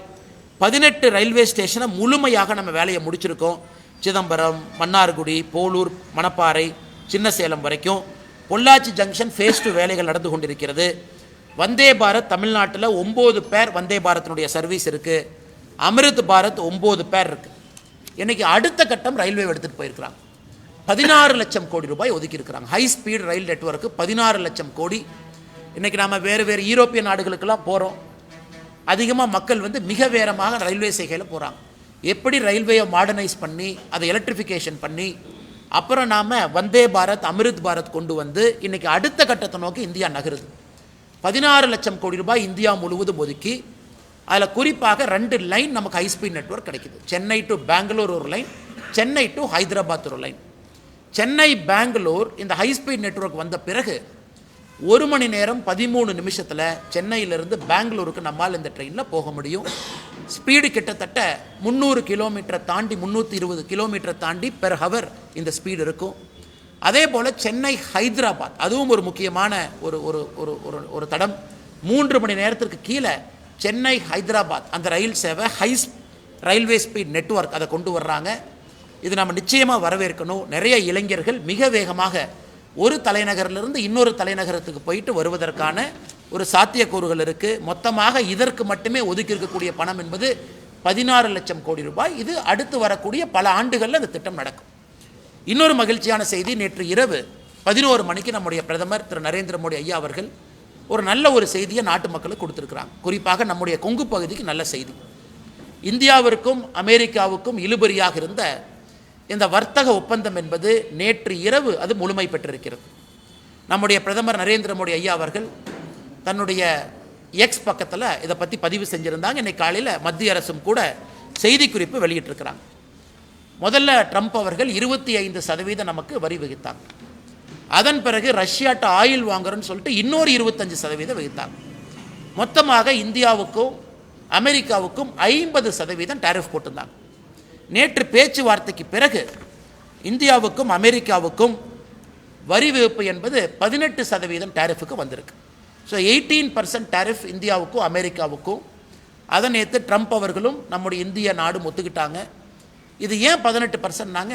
18 ரயில்வே ஸ்டேஷனை முழுமையாக நம்ம வேலையை முடிச்சிருக்கோம். சிதம்பரம், மன்னார்குடி, போலூர், மணப்பாறை, சின்னசேலம் வரைக்கும். பொள்ளாச்சி ஜங்ஷன் ஃபேஸ் 2 வேலைகள் நடந்து கொண்டிருக்கிறது. வந்தே பாரத் தமிழ்நாட்டில் 9 பேர் வந்தே பாரத்தினுடைய சர்வீஸ் இருக்குது. அமிர்த் பாரத் 9 பேர் இருக்குது. இன்றைக்கி அடுத்த கட்டம் ரயில்வே எடுத்துகிட்டு போயிருக்கிறாங்க. 16 லட்சம் கோடி ரூபாய் ஒதுக்கியிருக்கிறாங்க. ஹை ஸ்பீட் ரயில் நெட்வொர்க்கு 16 லட்சம் கோடி. இன்றைக்கி நாம் வேறு யூரோப்பிய நாடுகளுக்கெல்லாம் போகிறோம். அதிகமாக மக்கள் மிக வேகமாக ரயில்வே செய்கையில் போகிறாங்க. எப்படி ரயில்வேயை மாடர்னைஸ் பண்ணி அதை எலக்ட்ரிஃபிகேஷன் பண்ணி அப்புறம் நாம் வந்தே பாரத், அமிர்த் பாரத் கொண்டு இன்றைக்கி அடுத்த கட்டத்தை நோக்கி இந்தியா நகருது. 16 லட்சம் கோடி ரூபாய் இந்தியா முழுவதும் ஒதுக்கி அதில் குறிப்பாக 2 லைன் நமக்கு ஹைஸ்பீட் நெட்வொர்க் கிடைக்குது. சென்னை டு பெங்களூர் ஒரு லைன், சென்னை டு ஹைதராபாத் ஒரு லைன். சென்னை பெங்களூர் இந்த ஹைஸ்பீட் நெட்வொர்க் வந்த பிறகு 1 மணி நேரம் 13 நிமிஷத்தில் சென்னையிலிருந்து பெங்களூருக்கு நம்மால் இந்த ட்ரெயினில் போக முடியும். ஸ்பீடு கிட்டத்தட்ட 300 கிலோமீட்டரை தாண்டி, 320 கிலோமீட்டரை தாண்டி பெர் ஹவர் இந்த ஸ்பீடு இருக்கும். அதே போல் சென்னை ஹைதராபாத், அதுவும் ஒரு முக்கியமான ஒரு தடம். 3 மணி நேரத்திற்கு கீழே சென்னை ஹைதராபாத் அந்த ரயில் சேவை ரயில்வே ஸ்பீட் நெட்வொர்க் அதை கொண்டு வர்றாங்க. இது நம்ம நிச்சயமாக வரவேற்கணும். நிறைய இளைஞர்கள் மிக வேகமாக ஒரு தலைநகரிலிருந்து இன்னொரு தலைநகரத்துக்கு போயிட்டு வருவதற்கான ஒரு சாத்தியக்கூறுகள் இருக்குது. மொத்தமாக இதற்கு மட்டுமே ஒதுக்கி இருக்கக்கூடிய பணம் என்பது 16 லட்சம் கோடி ரூபாய். இது அடுத்து வரக்கூடிய பல ஆண்டுகளில் இந்த திட்டம் நடக்கும். இன்னொரு மகிழ்ச்சியான செய்தி, நேற்று இரவு 11 மணிக்கு நம்முடைய பிரதமர் திரு நரேந்திர மோடி ஐயா அவர்கள் ஒரு நல்ல ஒரு செய்தியை நாட்டு மக்களுக்கு கொடுத்துருக்குறாங்க. குறிப்பாக நம்முடைய கொங்கு பகுதிக்கு நல்ல செய்தி. இந்தியாவிற்கும் அமெரிக்காவுக்கும் இழுபறியாக இருந்த இந்த வர்த்தக ஒப்பந்தம் என்பது நேற்று இரவு அது முழுமை பெற்றிருக்கிறது. நம்முடைய பிரதமர் நரேந்திர மோடி ஐயா அவர்கள் தன்னுடைய எக்ஸ் பக்கத்தில் இதை பற்றி பதிவு செஞ்சுருந்தாங்க. இன்னைக்கு காலையில் மத்திய அரசும் கூட செய்திக்குறிப்பு வெளியிட்டிருக்கிறாங்க. முதல்ல ட்ரம்ப் அவர்கள் 25% நமக்கு வரி விதித்தாங்க. அதன் பிறகு ரஷ்யாட்ட ஆயில் வாங்குறோன்னு சொல்லிட்டு இன்னொரு 25% விதித்தாங்க. மொத்தமாக இந்தியாவுக்கும் அமெரிக்காவுக்கும் 50% டேரிஃப் போட்டிருந்தாங்க. நேற்று பேச்சுவார்த்தைக்கு பிறகு இந்தியாவுக்கும் அமெரிக்காவுக்கும் வரி விதிப்பு என்பது 18% டேரிஃபுக்கு வந்திருக்கு. ஸோ 18% டேரிஃப் இந்தியாவுக்கும் அமெரிக்காவுக்கும். அதை நேற்று ட்ரம்ப் அவர்களும் நம்முடைய இந்திய நாடும் ஒத்துக்கிட்டாங்க. இது ஏன் 18%னாங்க,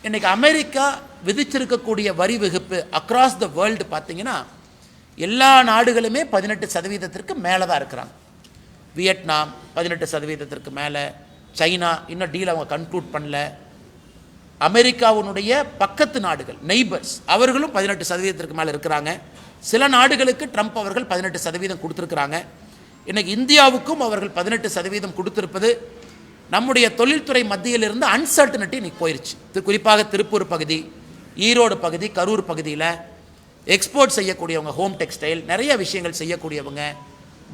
இன்றைக்கி அமெரிக்கா விதிச்சிருக்கக்கூடிய வரி விதிப்பு அக்ராஸ் த வேர்ல்டு பார்த்தீங்கன்னா எல்லா நாடுகளுமே 18% மேலே தான் இருக்கிறாங்க. வியட்நாம் 18% மேலே, சைனா இன்னும் டீல் அவங்க கன்க்ளூட் பண்ணல, அமெரிக்காவுடைய பக்கத்து நாடுகள் நெய்பர்ஸ் அவர்களும் 18% மேலே இருக்கிறாங்க. சில நாடுகளுக்கு ட்ரம்ப் அவர்கள் 18% கொடுத்துருக்குறாங்க. இன்றைக்கி இந்தியாவுக்கும் அவர்கள் 18% கொடுத்துருப்பது நம்முடைய தொழில்துறை மத்தியிலிருந்து அன்சர்டனிட்டி இன்னைக்கு போயிடுச்சு. குறிப்பாக திருப்பூர் பகுதி, ஈரோடு பகுதி, கரூர் பகுதியில் எக்ஸ்போர்ட் செய்யக்கூடியவங்க, ஹோம் டெக்ஸ்டைல் நிறைய விஷயங்கள் செய்யக்கூடியவங்க,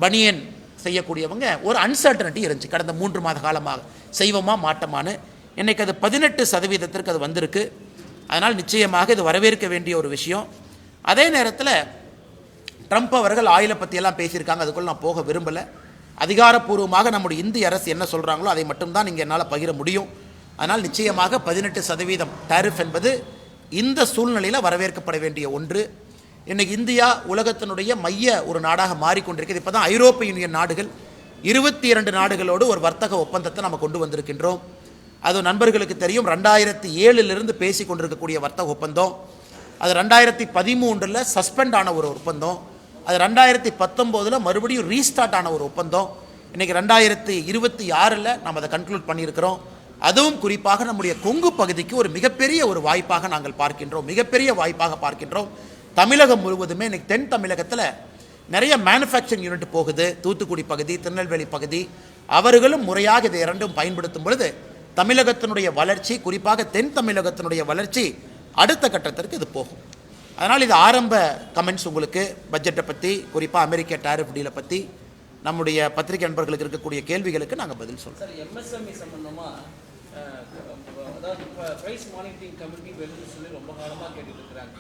பனியன் செய்யக்கூடியவங்க ஒரு அன்சர்டனிட்டி இருந்துச்சு கடந்த 3 மாத காலமாக. செய்வோமா மாட்டோமான்னு. இன்றைக்கி அது 18% அது வந்திருக்கு. அதனால் நிச்சயமாக இது வரவேற்க வேண்டிய ஒரு விஷயம். அதே நேரத்தில் ட்ரம்ப் அவர்கள் ஆயிலை பற்றியெல்லாம் பேசியிருக்காங்க. அதுக்குள்ள நான் போக விரும்பலை. அதிகாரப்பூர்வமாக நம்முடைய இந்திய அரசு என்ன சொல்கிறாங்களோ அதை மட்டும்தான் இங்கே என்னால் பகிர முடியும். அதனால் நிச்சயமாக 18% டேரிஃப் என்பது இந்த சூழ்நிலையில் வரவேற்கப்பட வேண்டிய ஒன்று. இன்றைக்கி இந்தியா உலகத்தினுடைய மைய ஒரு நாடாக மாறிக்கொண்டிருக்கிறது. இப்போ தான் ஐரோப்பிய யூனியன் நாடுகள் 22 நாடுகளோடு ஒரு வர்த்தக ஒப்பந்தத்தை நம்ம கொண்டு வந்திருக்கின்றோம். அது நண்பர்களுக்கு தெரியும், 2007 பேசி கொண்டிருக்கக்கூடிய வர்த்தக ஒப்பந்தம். அது 2013 சஸ்பெண்ட் ஆன ஒரு ஒப்பந்தம். அது 2019 மறுபடியும் ரீஸ்டார்ட் ஆன ஒரு ஒப்பந்தம். இன்றைக்கி 2026 நம்ம அதை கன்க்ளூட் பண்ணியிருக்கிறோம். அதுவும் குறிப்பாக நம்முடைய கொங்கு பகுதிக்கு ஒரு மிகப்பெரிய ஒரு வாய்ப்பாக நாங்கள் பார்க்கின்றோம். மிகப்பெரிய வாய்ப்பாக பார்க்கின்றோம். தமிழகம் முழுவதுமே இன்றைக்கி தென் தமிழகத்தில் நிறைய மேனுஃபேக்சரிங் யூனிட் போகுது. தூத்துக்குடி பகுதி, திருநெல்வேலி பகுதி, அவர்களும் முறையாக இதை இரண்டும் பயன்படுத்தும் பொழுது தமிழகத்தினுடைய வளர்ச்சி, குறிப்பாக தென் தமிழகத்தினுடைய வளர்ச்சி அடுத்த கட்டத்திற்கு இது போகும். அதனால் இது ஆரம்ப கமெண்ட்ஸ் உங்களுக்கு பட்ஜெட்டை பற்றி, குறிப்பாக அமெரிக்க டேரிஃப் டீலை பற்றி நம்முடைய பத்திரிகை நண்பர்களுக்கு இருக்கக்கூடிய கேள்விகளுக்கு நாங்கள் பதில் சொல்கிறோம். சார், எம்எஸ்எம்இ சம்பந்தமாக அதாவது ப்ரைஸ் மானிட்டரிங் கமிட்டி வேணும்னு சொல்லி ரொம்ப காலமாக கேட்டுட்டு இருக்கிறாங்க.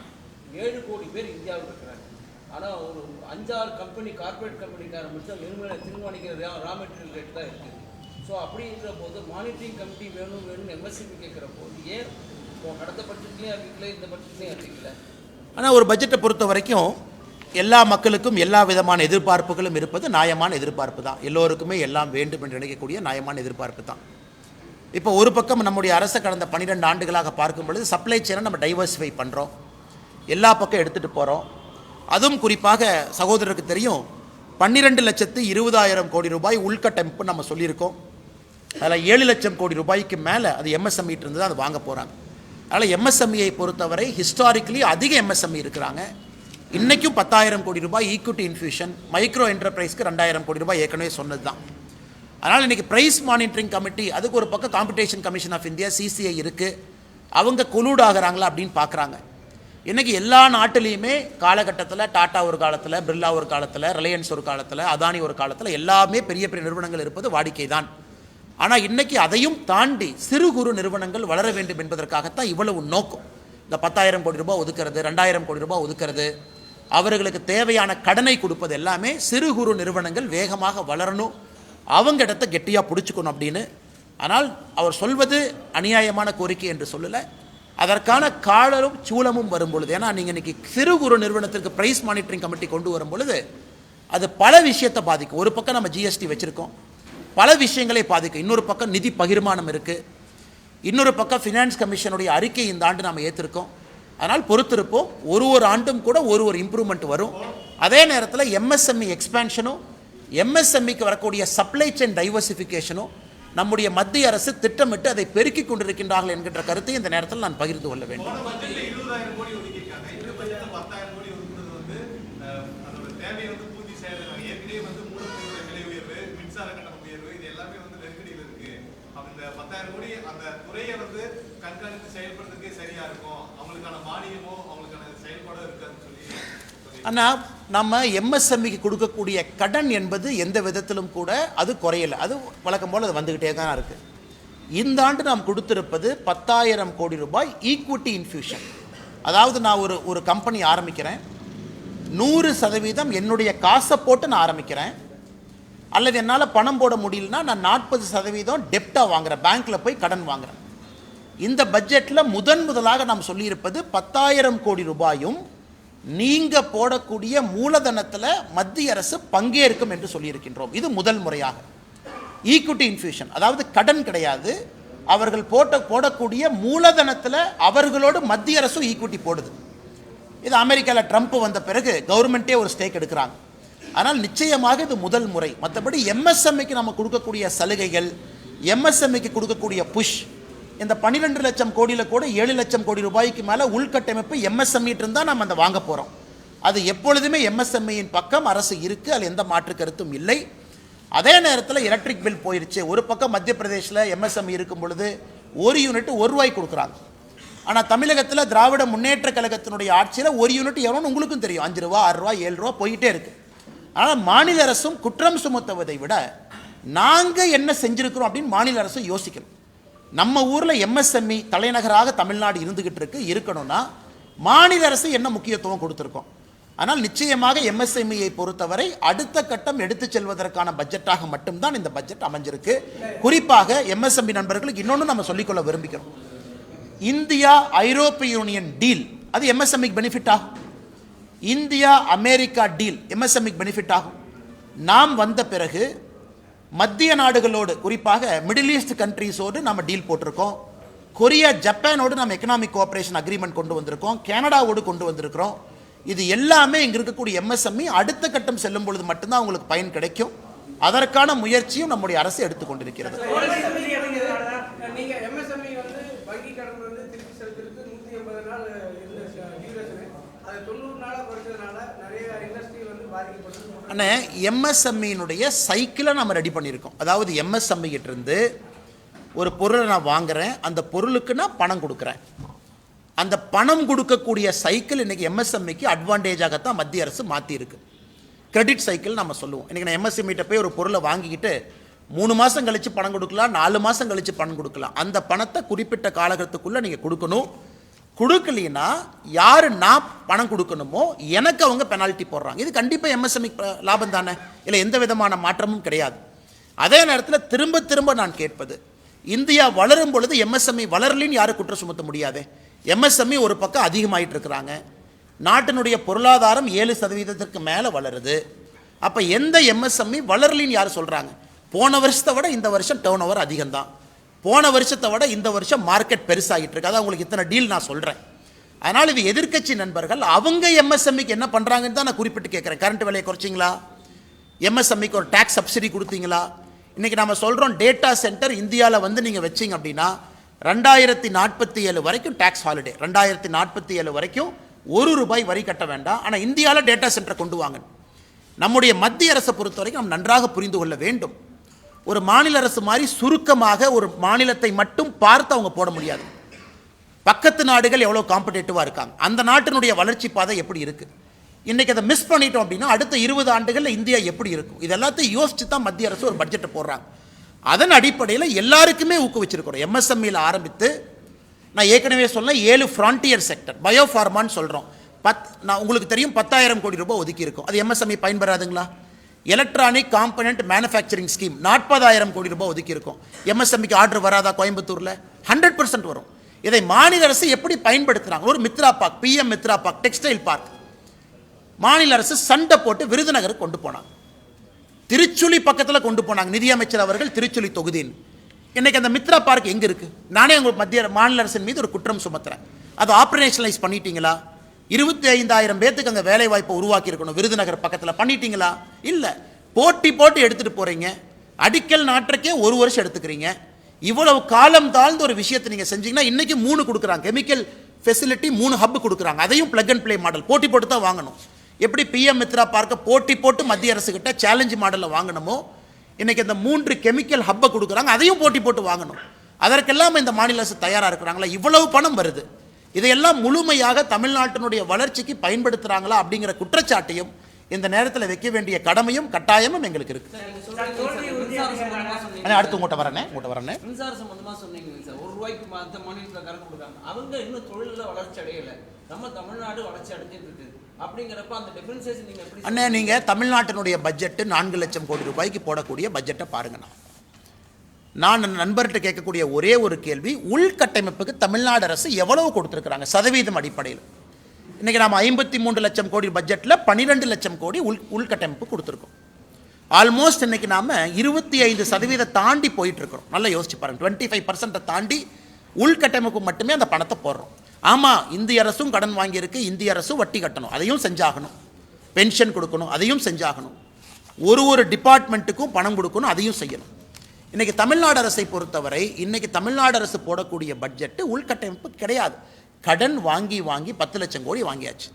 7 கோடி பேர் இந்தியாவில் இருக்கிறாங்க. ஆனால் ஒரு 5-6 கம்பெனி, கார்பரேட் கம்பெனிக்கார மட்டும் தீர்மானிக்கிற ரா மெட்டீரியல் ரேட் தான் இருக்குது. ஸோ அப்படின்ற போது மானிட்டரிங் கமிட்டி வேணும்னு எம்எஸ்எம்இ கேட்குற போது ஏன் கடந்த பட்ஜெட்லேயும் அறிவிக்கல, இந்த பட்ஜெட்லேயும் அறிவிக்கல? ஆனால் ஒரு பட்ஜெட்டை பொறுத்த வரைக்கும் எல்லா மக்களுக்கும் எல்லா விதமான எதிர்பார்ப்புகளும் இருப்பது நியாயமான எதிர்பார்ப்பு தான். எல்லோருக்குமே எல்லாம் வேண்டும் என்று நினைக்கக்கூடிய நியாயமான எதிர்பார்ப்பு தான். இப்போ ஒரு பக்கம் நம்முடைய அரசு கடந்த 12 ஆண்டுகளாக பார்க்கும் பொழுது சப்ளை செயினை நம்ம டைவர்சிஃபை பண்ணுறோம், எல்லா பக்கம் எடுத்துகிட்டு போகிறோம். அதுவும் குறிப்பாக சகோதரருக்கு தெரியும், 12,20,000 கோடி ரூபாய் உள்கட்டமைப்பு நம்ம சொல்லியிருக்கோம். அதில் 7 லட்சம் கோடி ரூபாய்க்கு மேலே அது எம்எஸ்எம்இ இருந்து தான் அது வாங்க போகிறாங்க. அதனால் எம்எஸ்எம்இயை பொறுத்தவரை ஹிஸ்டாரிக்கலி அதிக எம்எஸ்எம்இ இருக்கிறாங்க. இன்றைக்கும் 10,000 கோடி ரூபாய் ஈக்விட்டி இன்ஃபியூஷன், மைக்ரோ என்டர்பிரைஸ்க்கு 2,000 கோடி ரூபாய் ஏற்கனவே சொன்னது தான். அதனால் இன்றைக்கி ப்ரைஸ் மானிட்டரிங் கமிட்டி, அதுக்கு ஒரு பக்கம் competition commission of India CCI இருக்குது, அவங்க கொலூட் ஆகிறாங்களா அப்படின்னு பார்க்குறாங்க. இன்றைக்கி எல்லா நாட்டிலையுமே காலகட்டத்தில் டாட்டா ஒரு காலத்தில், பிர்லா ஒரு காலத்தில், ரிலையன்ஸ் ஒரு காலத்தில், அதானி ஒரு காலத்தில், எல்லாமே பெரிய பெரிய நிறுவனங்கள் இருப்பது வாடிக்கை தான். ஆனால் இன்றைக்கி அதையும் தாண்டி சிறு குறு நிறுவனங்கள் வளர வேண்டும் என்பதற்காகத்தான் இவ்வளவு நோக்கம். இந்த 10,000 கோடி ரூபாய் ஒதுக்கிறது, 2,000 கோடி ரூபாய் ஒதுக்கிறது, அவர்களுக்கு தேவையான கடனை கொடுப்பது எல்லாமே சிறு குறு நிறுவனங்கள் வேகமாக வளரணும், அவங்க இடத்த கெட்டியாக பிடிச்சிக்கணும் அப்படின்னு. ஆனால் அவர் சொல்வது அநியாயமான கோரிக்கை என்று சொல்லலை, அதற்கான காலரும் சூழமும் வரும் பொழுது. ஏன்னா நீங்கள் இன்றைக்கி சிறு குறு நிறுவனத்திற்கு ப்ரைஸ் மானிட்டரிங் கமிட்டி கொண்டு வரும் பொழுது அது பல விஷயத்தை பாதிக்கும். ஒரு பக்கம் நம்ம ஜிஎஸ்டி வச்சுருக்கோம், பல விஷயங்களை பாதிக்கும். இன்னொரு பக்கம் நிதி பகிர்மானம் இருக்குது, இன்னொரு பக்கம் ஃபினான்ஸ் கமிஷனுடைய அறிக்கை இந்த ஆண்டு நாம் ஏற்றிருக்கோம். அதனால் பொறுத்திருப்போம். ஒரு ஆண்டும் கூட ஒரு இம்ப்ரூவ்மெண்ட் வரும். அதே நேரத்தில் எம்எஸ்எம்இ எக்ஸ்பேன்ஷனும், எம்எஸ்எம்இக்கு வரக்கூடிய சப்ளை செயின் டைவர்சிஃபிகேஷனும் நம்முடைய மத்திய அரசு திட்டமிட்டு அதை பெருக்கிக் கொண்டிருக்கின்றார்கள் என்கின்ற கருத்தை இந்த நேரத்தில் நான் பகிர்ந்து கொள்ள வேண்டும். ஆனால் நம்ம எம்எஸ்எம்இக்கு கொடுக்கக்கூடிய கடன் என்பது எந்த விதத்திலும் கூட அது குறையலை, அது வழக்கம் போல் அது வந்துக்கிட்டே தான் இருக்குது. இந்த ஆண்டு நாம் கொடுத்திருப்பது 10,000 கோடி ரூபாய் ஈக்விட்டி இன்ஃபியூஷன். அதாவது நான் ஒரு கம்பெனி ஆரம்பிக்கிறேன், 100% என்னுடைய காசை போட்டு நான் ஆரம்பிக்கிறேன், அல்லது என்னால் பணம் போட முடியலன்னா நான் 40% டெப்டாக வாங்குகிறேன், பேங்க்கில் போய் கடன் வாங்குகிறேன். இந்த பட்ஜெட்டில் முதலாக நாம் சொல்லியிருப்பது 10,000 கோடி ரூபாயும் நீங்கள் போடக்கூடிய மூலதனத்தில் மத்திய அரசு பங்கேற்கும் என்று சொல்லியிருக்கின்றோம். இது முதல் முறையாக ஈக்விட்டி இன்ஃபியூஷன், அதாவது கடன் கிடையாது, அவர்கள் போடக்கூடிய மூலதனத்தில் அவர்களோடு மத்திய அரசும் ஈக்விட்டி போடுது. இது அமெரிக்காவில் ட்ரம்ப் வந்த பிறகு கவர்மெண்ட்டே ஒரு ஸ்டேக் எடுக்கிறாங்க. ஆனால் நிச்சயமாக இது முதல் முறை. மற்றபடி எம்எஸ்எம்இக்கு நம்ம கொடுக்கக்கூடிய சலுகைகள், எம்எஸ்எம்இக்கு கொடுக்கக்கூடிய புஷ், இந்த 12 லட்சம் கோடியில் கூட 7 லட்சம் கோடி ரூபாய்க்கு மேலே உள்கட்டமைப்பு எம்எஸ்எம்இட்டு இருந்தால் நம்ம அதை வாங்க போகிறோம். அது எப்பொழுதுமே எம்எஸ்எம்இயின் பக்கம் அரசு இருக்குது, அதில் எந்த மாற்று கருத்தும் இல்லை. அதே நேரத்தில் எலக்ட்ரிக் பில் போயிடுச்சு. ஒரு பக்கம் மத்திய பிரதேசில் எம்எஸ்எம்இ இருக்கும் பொழுது ஒரு யூனிட் ₹1 கொடுக்குறாங்க. ஆனால் தமிழகத்தில் திராவிட முன்னேற்ற கழகத்தினுடைய ஆட்சியில் ஒரு யூனிட் எவ்வளோன்னு உங்களுக்கும் தெரியும், ₹5, ₹6, ₹7 போயிட்டே இருக்கு. ஆனால் மாநில அரசும் குற்றம் சுமத்துவதை விட நாங்கள் என்ன செஞ்சுருக்கிறோம் அப்படின்னு மாநில அரசு யோசிக்கணும். நம்ம ஊரில் எம்எஸ்எம்இ தலைநகராக தமிழ்நாடு இருந்துகிட்டு இருக்கணும்னா மாநில அரசு என்ன முக்கியத்துவம் கொடுத்துருக்கோம். ஆனால் நிச்சயமாக எம்எஸ்எம்இயை பொறுத்தவரை அடுத்த கட்டம் எடுத்து செல்வதற்கான பட்ஜெட்டாக மட்டும்தான் இந்த பட்ஜெட் அமைஞ்சிருக்கு. குறிப்பாக எம்எஸ்எம்இ நண்பர்களுக்கு இன்னொன்று நம்ம சொல்லிக்கொள்ள விரும்பிக்கிறோம். இந்தியா ஐரோப்பிய யூனியன் டீல் அது எம்எஸ்எம்இக்கு பெனிஃபிட் ஆகும். இந்தியா அமெரிக்கா டீல் எம்எஸ்எம்இக்கு பெனிஃபிட் ஆகும். நாம் வந்த பிறகு மத்திய நாடுகளோடு, குறிப்பாக மிடில் ஈஸ்ட் கண்ட்ரீஸோடு நம்ம டீல் போட்டிருக்கோம். கொரியா, ஜப்பானோடு நம்ம எக்கனாமிக் கோஆப்ரேஷன் அக்ரிமெண்ட் கொண்டு வந்திருக்கோம். கனடாவோடு கொண்டு வந்திருக்கிறோம். இது எல்லாமே இங்கே இருக்கக்கூடிய எம்எஸ்எம்இ அடுத்த கட்டம் செல்லும் பொழுது மட்டும்தான் அவங்களுக்கு பயன் கிடைக்கும். அதற்கான முயற்சியும் நம்முடைய அரசு எடுத்துக்கொண்டிருக்கிறது. ஆனால் எம்எஸ்எம்இனுடைய சைக்கிளை நம்ம ரெடி பண்ணியிருக்கோம். அதாவது எம்எஸ்எம்இ கிட்டேருந்து ஒரு பொருளை நான் வாங்குகிறேன், அந்த பொருளுக்கு நான் பணம் கொடுக்குறேன். அந்த பணம் கொடுக்கக்கூடிய சைக்கிள் இன்றைக்கி எம்எஸ்எம்இக்கு அட்வான்டேஜாகத்தான் மத்திய அரசு மாற்றியிருக்கு. கிரெடிட் சைக்கிள் நம்ம சொல்லுவோம். இன்றைக்கி நான் எம்எஸ்எம்இட்ட போய் ஒரு பொருளை வாங்கிக்கிட்டு 3 மாதம் கழித்து பணம் கொடுக்கலாம், 4 மாதம் கழித்து பணம் கொடுக்கலாம். அந்த பணத்தை குறிப்பிட்ட காலகட்டத்துக்குள்ளே நீங்கள் கொடுக்கணும். கொடுக்கலனா யார் நான் பணம் கொடுக்கணுமோ எனக்கு அவங்க பெனால்ட்டி போடுறாங்க. இது கண்டிப்பாக எம்எஸ்எம்இ லாபம் தானே, இல்லை எந்த விதமான மாற்றமும் கிடையாது. அதே நேரத்தில் திரும்ப திரும்ப நான் கேட்பது, இந்தியா வளரும் பொழுது எம்எஸ்எம்இ வளரலின்னு யாரும் குற்றம் சுமத்த முடியாது. எம்எஸ்எம்இ ஒரு பக்கம் அதிகமாகிட்டு இருக்கிறாங்க. நாட்டினுடைய பொருளாதாரம் 7% மேலே வளருது. அப்போ எந்த எம்எஸ்எம்இ வளரலின்னு யார் சொல்கிறாங்க? போன வருஷத்தை விட இந்த வருஷம் டேர்ன் ஓவர் அதிகம்தான். போன வருஷத்தை விட இந்த வருஷம் மார்க்கெட் பெருசாகிட்டு இருக்கு. அதான் உங்களுக்கு இத்தனை டீல் நான் சொல்கிறேன். அதனால் இது எதிர்க்கட்சி நண்பர்கள் அவங்க எம்எஸ்எம்இக்கு என்ன பண்ணுறாங்கன்னு தான் நான் குறிப்பிட்டு கேட்குறேன். கரண்ட் விலையை குறைச்சிங்களா? எம்எஸ்எம்இக்கு ஒரு டேக்ஸ் சப்சிடி கொடுத்தீங்களா? இன்றைக்கி நம்ம சொல்கிறோம் டேட்டா சென்டர் இந்தியாவில் வந்து நீங்கள் வச்சிங்க அப்படின்னா 2047 வரைக்கும் டேக்ஸ் ஹாலிடே. 2047 வரைக்கும் ₹1 வரி கட்ட வேண்டாம். ஆனால் இந்தியாவில் டேட்டா சென்டரை கொண்டு வாங்க. நம்முடைய மத்திய அரசை பொறுத்த வரைக்கும் நம்ம நன்றாக புரிந்து கொள்ள வேண்டும். ஒரு மாநில அரசு மாதிரி சுருக்கமாக ஒரு மாநிலத்தை மட்டும் பார்த்து அவங்க போட முடியாது. பக்கத்து நாடுகள் எவ்வளோ காம்படேட்டிவாக இருக்காங்க, அந்த நாட்டினுடைய வளர்ச்சி பாதை எப்படி இருக்குது, இன்றைக்கி அதை மிஸ் பண்ணிட்டோம் அப்படின்னா அடுத்த 20 ஆண்டுகளில் இந்தியா எப்படி இருக்கும், இது எல்லாத்தையும் யோசித்து தான் மத்திய அரசு ஒரு பட்ஜெட்டை போடுறாங்க. அதன் அடிப்படையில் எல்லாருக்குமே ஊக்குவிச்சிருக்கிறோம். எம்எஸ்எம்இயில் ஆரம்பித்து நான் ஏற்கனவே சொன்ன 7 ஃப்ரான்டியர் செக்டர், பயோஃபார்மான்னு சொல்கிறோம். நான் உங்களுக்கு தெரியும் 10,000 கோடி ரூபாய் ஒதுக்கி இருக்கும். அது எம்எஸ்எம்இ பயன்பெறாதுங்களா? எலக்ட்ரானிக் காம்பனன்ட் மேனுஃபேக்சரிங் ஸ்கீம் 40,000 கோடி ரூபாய் ஒதுக்கி இருக்கும். எம்எஸ்எம்இக்கு ஆர்டர் வராதா? கோயம்புத்தூரில் 100% வரும். இதை மாநில அரசு எப்படி பயன்படுத்துகிறாங்க? ஒரு Mitra park, PM Mitra park, textile park மாநில அரசு சண்டை போட்டு விருதுநகருக்கு கொண்டு போனாங்க. திருச்சுழி பக்கத்தில் கொண்டு போனாங்க நிதியமைச்சர் அவர்கள், திருச்சுழி தொகுதின்னு. இன்றைக்கி அந்த மித்ரா பார்க் எங்கே இருக்குது? நானே உங்கள் மாநில அரசின் மீது ஒரு குற்றம் சுமத்துறேன். அதை ஆப்ரேஷனலைஸ் பண்ணிட்டீங்களா? 25,000 பேத்துக்கு அங்கே வேலை வாய்ப்பை உருவாக்கி இருக்கணும். விருதுநகர் பக்கத்தில் பண்ணிட்டீங்களா? இல்லை. போட்டி போட்டு எடுத்துகிட்டு போகிறீங்க. அடிக்கல் நாட்டுறக்கே 1 வருஷம் எடுத்துக்கிறீங்க. இவ்வளவு காலம் தாழ்ந்த ஒரு விஷயத்தை நீங்கள் செஞ்சீங்கன்னா இன்றைக்கி 3 கொடுக்குறாங்க, கெமிக்கல் ஃபெசிலிட்டி 3 ஹப் கொடுக்குறாங்க. அதையும் பிளக் அண்ட் ப்ளே மாடல் போட்டி போட்டு தான் வாங்கணும். எப்படி பிஎம் மித்ரா பார்க்க போட்டி போட்டு மத்திய அரசுக்கிட்ட சேலஞ்ச் மாடலில் வாங்கணுமோ, இன்றைக்கி இந்த 3 கெமிக்கல் ஹப்பை கொடுக்குறாங்க, அதையும் போட்டி போட்டு வாங்கணும். அதற்கெல்லாம் இந்த மாநில அரசு தயாராக இருக்கிறாங்களா? இவ்வளவு பணம் வருது, இதையெல்லாம் முழுமையாக தமிழ்நாட்டினுடைய வளர்ச்சிக்கு பயன்படுத்துகிறாங்களா அப்படிங்கிற குற்றச்சாட்டையும் இந்த நேரத்தில் வைக்க வேண்டிய கடமையும் கட்டாயமும் எங்களுக்கு இருக்கு. அடுத்து உங்கள்கிட்ட வரேன். மின்சார சம்பந்தமா சொன்னீங்க சார், ₹1 மற்ற மாநிலத்தில் கறந்து கொடுக்காங்க, அவங்க இன்னும் தொழிலில் வளர்ச்சி அடையலை, நம்ம தமிழ்நாடு வளர்ச்சி அடைஞ்சிட்டு இருக்கு. அப்படிங்கிறப்ப அந்த டிஃபரன்சியேஷன் நீங்க எப்படி அண்ணே, நீங்க தமிழ்நாட்டினுடைய பட்ஜெட் 4 லட்சம் கோடி ரூபாய்க்கு போடக்கூடிய பட்ஜெட்டை பாருங்கண்ணா. நான் நண்பர்கிட்ட கேட்கக்கூடிய ஒரே ஒரு கேள்வி, உள்கட்டமைப்புக்கு தமிழ்நாடு அரசு எவ்வளவு கொடுத்துருக்குறாங்க சதவீதம் அடிப்படையில்? இன்றைக்கி நாம் 53 லட்சம் கோடி பட்ஜெட்டில் 12 லட்சம் கோடி உள்கட்டமைப்பு கொடுத்துருக்கோம். ஆல்மோஸ்ட் இன்றைக்கி நாம் 25% தாண்டி போயிட்டுருக்கிறோம். நல்லா யோசிச்சு பாருங்கள், 25% தாண்டி உள்கட்டமைப்பு மட்டுமே அந்த பணத்தை போடுறோம். ஆமாம், இந்திய அரசும் கடன் வாங்கியிருக்கு, இந்திய அரசும் வட்டி கட்டணும், அதையும் செஞ்சாகணும். பென்ஷன் கொடுக்கணும், அதையும் செஞ்சாகணும். ஒரு டிபார்ட்மெண்ட்டுக்கும் பணம் கொடுக்கணும், அதையும் செய்யணும். இன்றைக்கி தமிழ்நாடு அரசை பொறுத்தவரை இன்றைக்கி தமிழ்நாடு அரசு போடக்கூடிய பட்ஜெட்டு உள்கட்டமைப்பு கிடையாது. கடன் வாங்கி 10 லட்சம் கோடி வாங்கியாச்சு.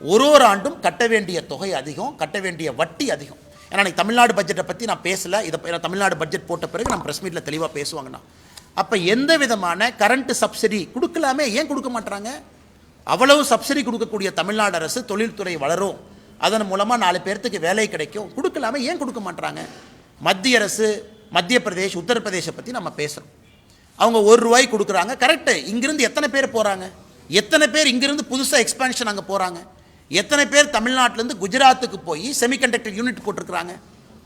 ஒரு ஆண்டும் கட்ட வேண்டிய தொகை அதிகம், கட்ட வேண்டிய வட்டி அதிகம். ஏன்னா இன்றைக்கி தமிழ்நாடு பட்ஜெட்டை பற்றி நான் பேசலை, இதை தமிழ்நாடு பட்ஜெட் போட்ட பிறகு நம்ம ப்ரெஸ் மீட்டில் தெளிவாக பேசுவாங்கண்ணா. அப்போ எந்த விதமான கரண்ட் சப்சிடி கொடுக்கலாமே, ஏன் கொடுக்க மாட்டாங்க? அவ்வளவு சப்சிடி கொடுக்கக்கூடிய தமிழ்நாடு அரசு தொழில்துறை வளரும், அதன் மூலமாக 4 பேர்த்துக்கு வேலை கிடைக்கும், கொடுக்கலாமே, ஏன் கொடுக்க மாட்டாங்க? மத்திய அரசு, மத்திய பிரதேஷ், உத்தரப்பிரதேசை பற்றி நம்ம பேசுகிறோம். அவங்க ₹1 கொடுக்குறாங்க, கரெக்டு. இங்கிருந்து எத்தனை பேர் போகிறாங்க? எத்தனை பேர் இங்கிருந்து புதுசாக எக்ஸ்பான்ஷன் அங்கே போகிறாங்க? எத்தனை பேர் தமிழ்நாட்டிலேருந்து குஜராத்துக்கு போய் செமிகண்டக்டர் யூனிட் போட்டிருக்கிறாங்க?